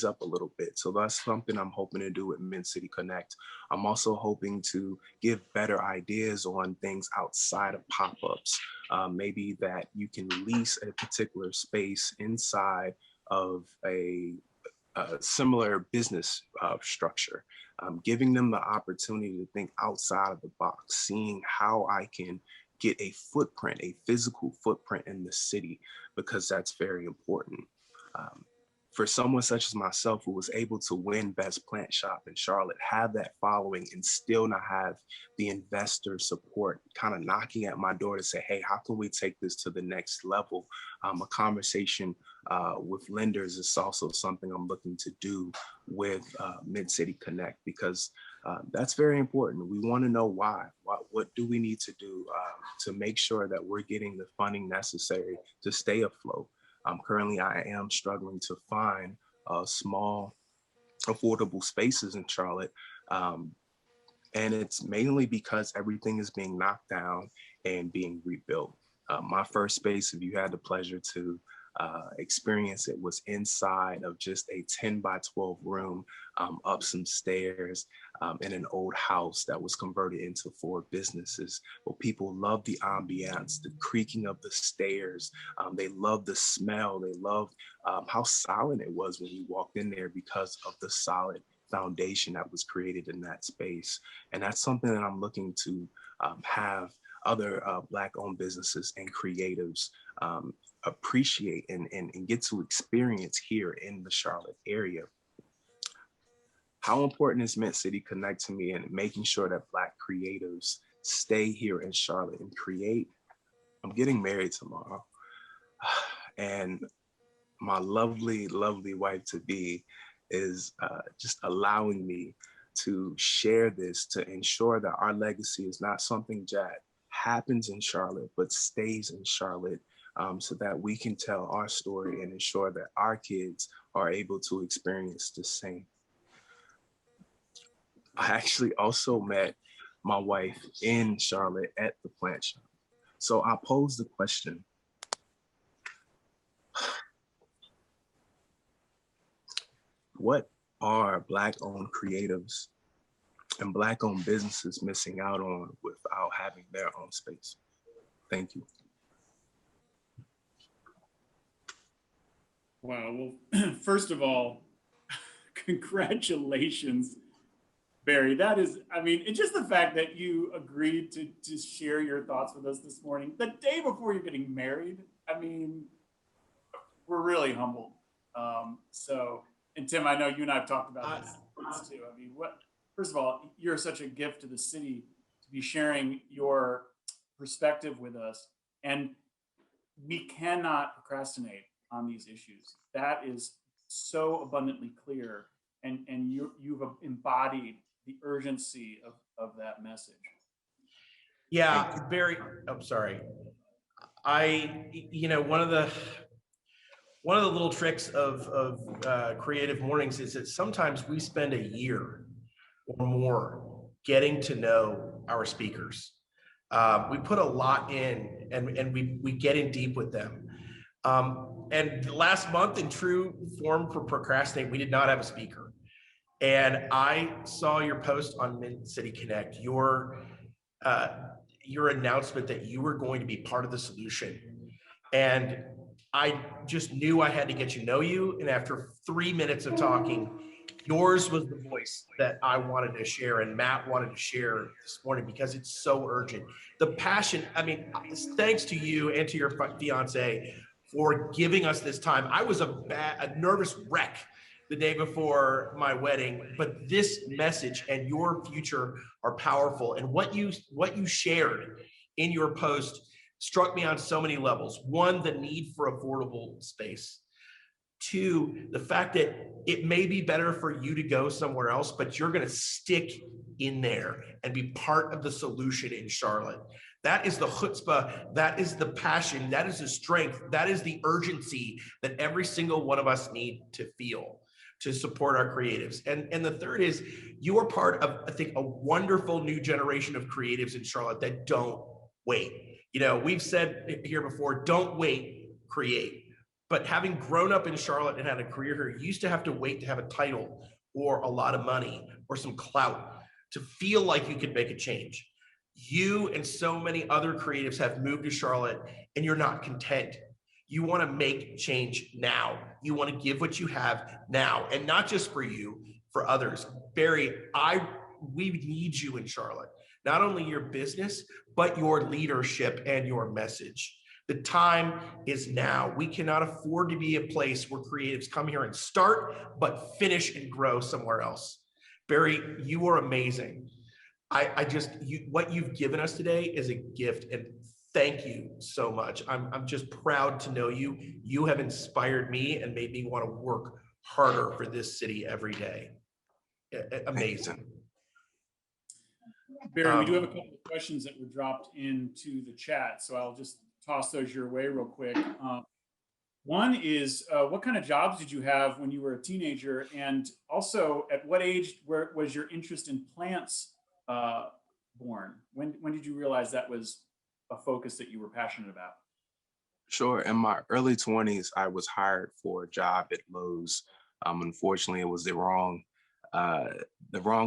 up a little bit. So that's something I'm hoping to do with Mint City Connect. I'm also hoping to give better ideas on things outside of pop-ups. Maybe that you can lease a particular space inside of a similar business structure, giving them the opportunity to think outside of the box, seeing how I can get a footprint, a physical footprint in the city, because that's very important. for someone such as myself who was able to win Best Plant Shop in Charlotte, have that following and still not have the investor support kind of knocking at my door to say, hey, how can we take this to the next level? A conversation with lenders is also something I'm looking to do with Mid-City Connect, because that's very important. We want to know why. What do we need to do to make sure that we're getting the funding necessary to stay afloat? Currently, I am struggling to find small, affordable spaces in Charlotte. And it's mainly because everything is being knocked down and being rebuilt. My first space, if you had the pleasure to experience it, was inside of just a 10 by 12 room, up some stairs in an old house that was converted into 4 businesses. But people love the ambiance, the creaking of the stairs. They love the smell. They love how silent it was when you walked in there because of the solid foundation that was created in that space. And that's something that I'm looking to have other Black-owned businesses and creatives appreciate and get to experience here in the Charlotte area. How important is Mid-City Connect to me, and making sure that Black creatives stay here in Charlotte and create? I'm getting married tomorrow, and my lovely, lovely wife-to-be is just allowing me to share this, to ensure that our legacy is not something that happens in Charlotte, but stays in Charlotte, so that we can tell our story and ensure that our kids are able to experience the same. I actually also met my wife in Charlotte at the plant shop. So I posed the question, what are Black-owned creatives and Black-owned businesses missing out on without having their own space? Thank you. Wow. Well, first of all, congratulations, Barry. That is, I mean, it's just the fact that you agreed to share your thoughts with us this morning, the day before you're getting married. I mean, we're really humbled. And Tim, I know you and I have talked about this too. I mean, first of all, you're such a gift to the city to be sharing your perspective with us. And we cannot procrastinate on these issues. That is so abundantly clear. And you've embodied the urgency of that message. Yeah, Barry, I'm sorry. One of the little tricks of Creative Mornings is that sometimes we spend a year or more getting to know our speakers. We put a lot in, and we get in deep with them. And last month, in true form for Procrastinate, we did not have a speaker. And I saw your post on Mid-City Connect, your announcement that you were going to be part of the solution. And I just knew I had to get to know you. And after 3 minutes of talking, yours was the voice that I wanted to share and Matt wanted to share this morning, because it's so urgent. The passion, I mean, thanks to you and to your fiance for giving us this time. I was a nervous wreck the day before my wedding, but this message and your future are powerful. And what you shared in your post struck me on so many levels. One, the need for affordable space. Two, the fact that it may be better for you to go somewhere else, but you're going to stick in there and be part of the solution in Charlotte. That is the chutzpah, that is the passion, that is the strength, that is the urgency that every single one of us need to feel to support our creatives. And the third is, you are part of, I think, a wonderful new generation of creatives in Charlotte that don't wait. You know, we've said here before, don't wait, create. But having grown up in Charlotte and had a career here, you used to have to wait to have a title or a lot of money or some clout to feel like you could make a change. You and so many other creatives have moved to Charlotte and you're not content. You want to make change now. You want to give what you have now, and not just for you, for others. Barry, we need you in Charlotte. Not only your business, but your leadership and your message. The time is now. We cannot afford to be a place where creatives come here and start, but finish and grow somewhere else. Barry, you are amazing. What you've given us today is a gift, and thank you so much. I'm just proud to know you. You have inspired me and made me want to work harder for this city every day. Amazing. Barry, we do have a couple of questions that were dropped into the chat, so I'll just toss those your way real quick. One is, what kind of jobs did you have when you were a teenager? And also, at what age was your interest in plants born? When did you realize that was a focus that you were passionate about? Sure. In my early 20s, I was hired for a job at Lowe's. Unfortunately, it was the wrong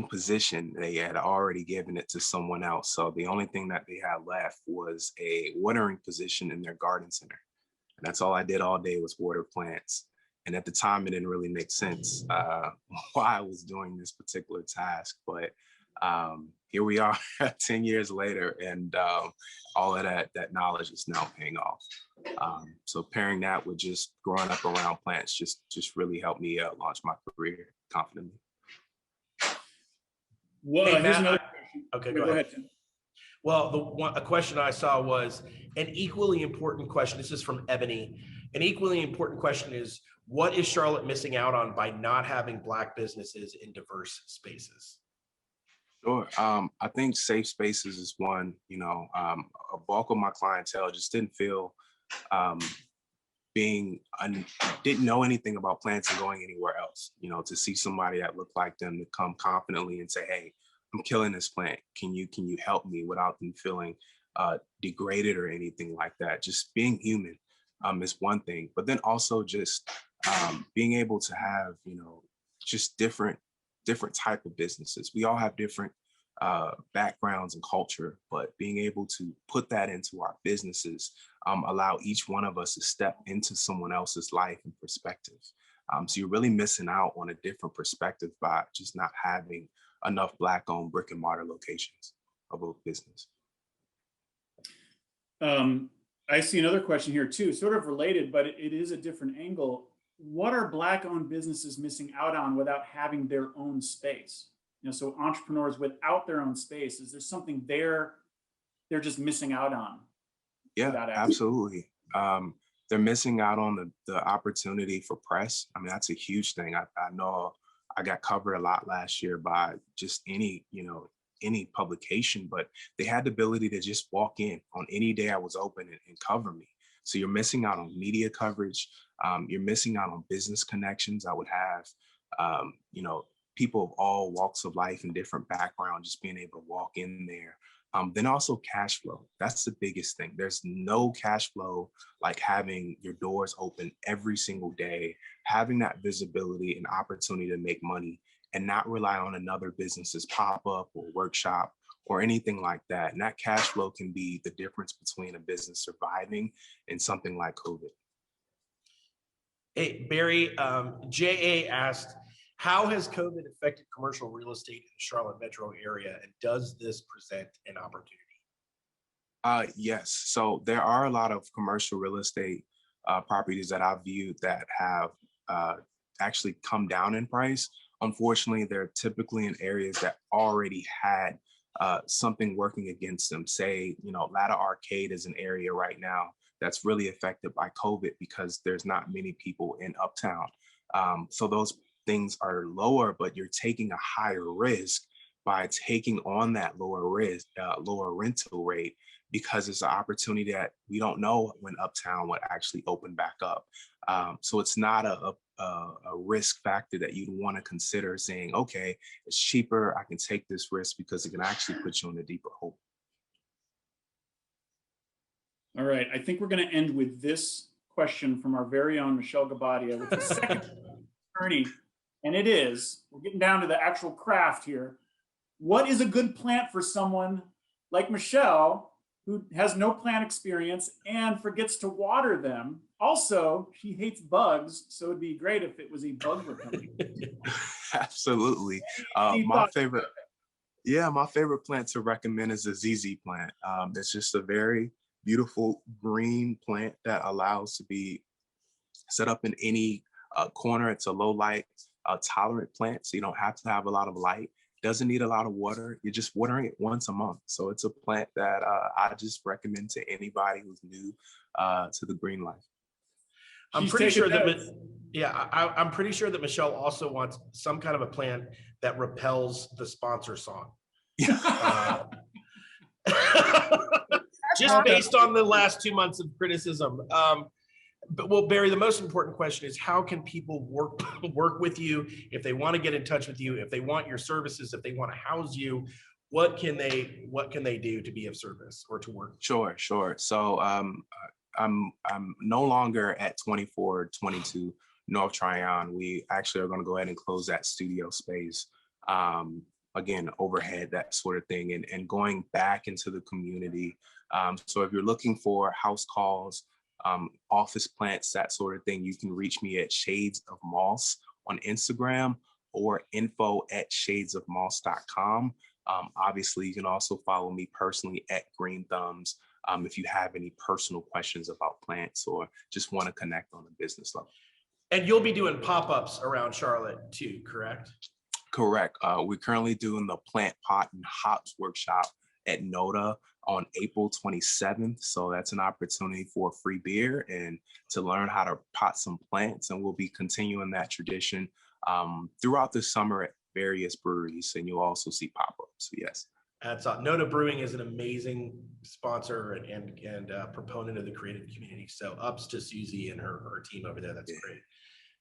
position. They had already given it to someone else. So the only thing that they had left was a watering position in their garden center. And that's all I did all day was water plants. And at the time, it didn't really make sense why I was doing this particular task. But here we are 10 years later, and all of that knowledge is now paying off. So pairing that with just growing up around plants just really helped me launch my career confidently. Well, Hey, here's Matt, another question. Okay, go ahead. Tim. Well, a question I saw was an equally important question. This is from Ebony. An equally important question is, what is Charlotte missing out on by not having Black businesses in diverse spaces? Sure. I think safe spaces is one. A bulk of my clientele just didn't feel didn't know anything about plants and going anywhere else. To see somebody that looked like them to come confidently and say, "Hey, I'm killing this plant. Can you help me?" without them feeling degraded or anything like that. Just being human is one thing, but then also just being able to have just different type of businesses. We all have different backgrounds and culture, but being able to put that into our businesses, allow each one of us to step into someone else's life and perspective. So you're really missing out on a different perspective by just not having enough Black-owned brick and mortar locations of a business. I see another question here too, sort of related, but it is a different angle. What are Black-owned businesses missing out on without having their own space? So entrepreneurs without their own space, is there something they're just missing out on? Yeah, absolutely. They're missing out on the opportunity for press. I mean, that's a huge thing. I know I got covered a lot last year by just any publication, but they had the ability to just walk in on any day I was open and cover me. So you're missing out on media coverage. You're missing out on business connections. I would have, people of all walks of life and different backgrounds just being able to walk in there. Then also cash flow. That's the biggest thing. There's no cash flow like having your doors open every single day, having that visibility and opportunity to make money and not rely on another business's pop-up or workshop or anything like that. And that cash flow can be the difference between a business surviving and something like COVID. Hey, Barry, JA asked, how has COVID affected commercial real estate in the Charlotte metro area, and does this present an opportunity? Yes, so there are a lot of commercial real estate properties that I've viewed that have actually come down in price. Unfortunately, they're typically in areas that already had something working against them. Say, Ladder Arcade is an area right now that's really affected by COVID because there's not many people in Uptown. So those things are lower, but you're taking a higher risk by taking on that lower risk, lower rental rate, because it's an opportunity that we don't know when Uptown would actually open back up. So it's not a risk factor that you'd want to consider saying, okay, it's cheaper, I can take this risk, because it can actually put you in a deeper hole. All right, I think we're going to end with this question from our very own Michelle Gabadia, with the second attorney, and it is, we're getting down to the actual craft here. What is a good plant for someone like Michelle, who has no plant experience and forgets to water them? Also, she hates bugs, so it'd be great if it was a bug repellent. Absolutely. My favorite plant to recommend is the ZZ plant. It's just a very beautiful green plant that allows to be set up in any corner. It's a low light tolerant plant, so you don't have to have a lot of light. Doesn't need a lot of water. You're just watering it once a month. So it's a plant that I just recommend to anybody who's new to the green life. I'm pretty sure that, I'm pretty sure that Michelle also wants some kind of a plant that repels the sponsor song. Just based on the last 2 months of criticism. But well, Barry, the most important question is how can people work with you if they want to get in touch with you, if they want your services, if they want to house you, what can they do to be of service or to work? Sure. So I'm no longer at 2422 North Tryon. We actually are going to go ahead and close that studio space. Again, overhead, that sort of thing, and going back into the community. So if you're looking for house calls, office plants, that sort of thing, you can reach me at Shades of Moss on Instagram or info@shadesofmoss.com. Obviously, you can also follow me personally at Green Thumbs if you have any personal questions about plants or just want to connect on a business level. And you'll be doing pop-ups around Charlotte too, correct? Correct. We're currently doing the Plant Pot and Hops workshop at NODA on April 27th. So that's an opportunity for a free beer and to learn how to pot some plants. And we'll be continuing that tradition throughout the summer at various breweries. And you'll also see pop-ups. So yes. That's NODA Brewing is an amazing sponsor and proponent of the creative community. So ups to Susie and her team over there. That's great.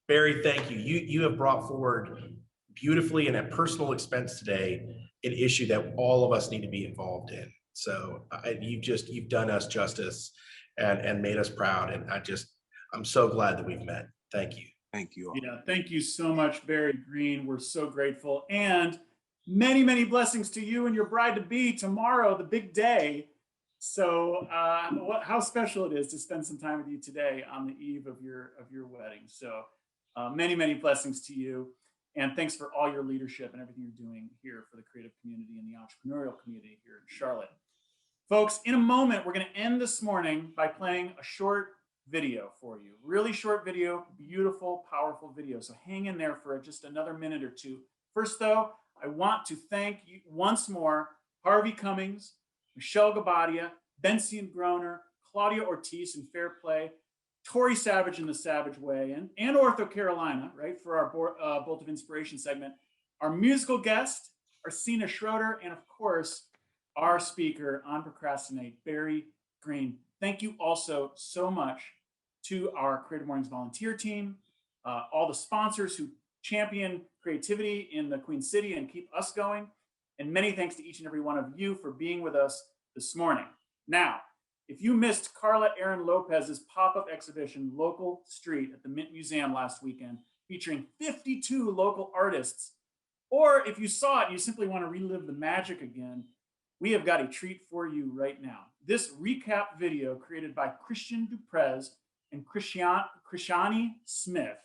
Barry, thank you. You have brought forward beautifully and at personal expense today an issue that all of us need to be involved in. So you've done us justice and made us proud. And I'm so glad that we've met. Thank you. Thank you all. Yeah, thank you so much, Barry Greene. We're so grateful. And many, many blessings to you and your bride-to-be tomorrow, the big day. So how special it is to spend some time with you today on the eve of your wedding. So many, many blessings to you. And thanks for all your leadership and everything you're doing here for the creative community and the entrepreneurial community here in Charlotte. Folks, in a moment, we're going to end this morning by playing a short video for you. Really short video, beautiful, powerful video. So hang in there for just another minute or two. First, though, I want to thank you once more, Harvey Cummings, Michelle Gabadia, Bensian Groner, Claudia Ortiz in Fair Play, Tori Savage in the Savage Way, and Ortho Carolina, right, for our Bolt of Inspiration segment. Our musical guest, Arsena Schroeder, and of course, our speaker on Procrastinate, Barry Greene. Thank you also so much to our Creative Mornings volunteer team, all the sponsors who champion creativity in the Queen City and keep us going. And many thanks to each and every one of you for being with us this morning. Now, if you missed Carla Aaron Lopez's pop-up exhibition, Local Street, at the Mint Museum last weekend, featuring 52 local artists, or if you saw it and you simply want to relive the magic again, we have got a treat for you right now. This recap video created by Christian Duprez and Krishani Smith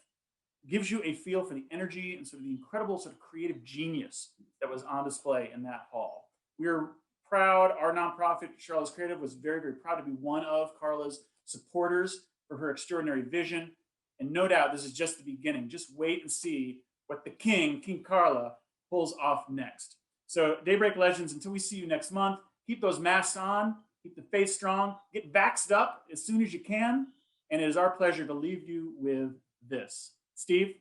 gives you a feel for the energy and sort of the incredible sort of creative genius that was on display in that hall. We're proud, our nonprofit, Charlotte's Creative, was very, very proud to be one of Carla's supporters for her extraordinary vision. And no doubt this is just the beginning. Just wait and see what the King Carla, pulls off next. So Daybreak Legends, until we see you next month, keep those masks on, keep the faith strong, get vaxxed up as soon as you can. And it is our pleasure to leave you with this. Steve?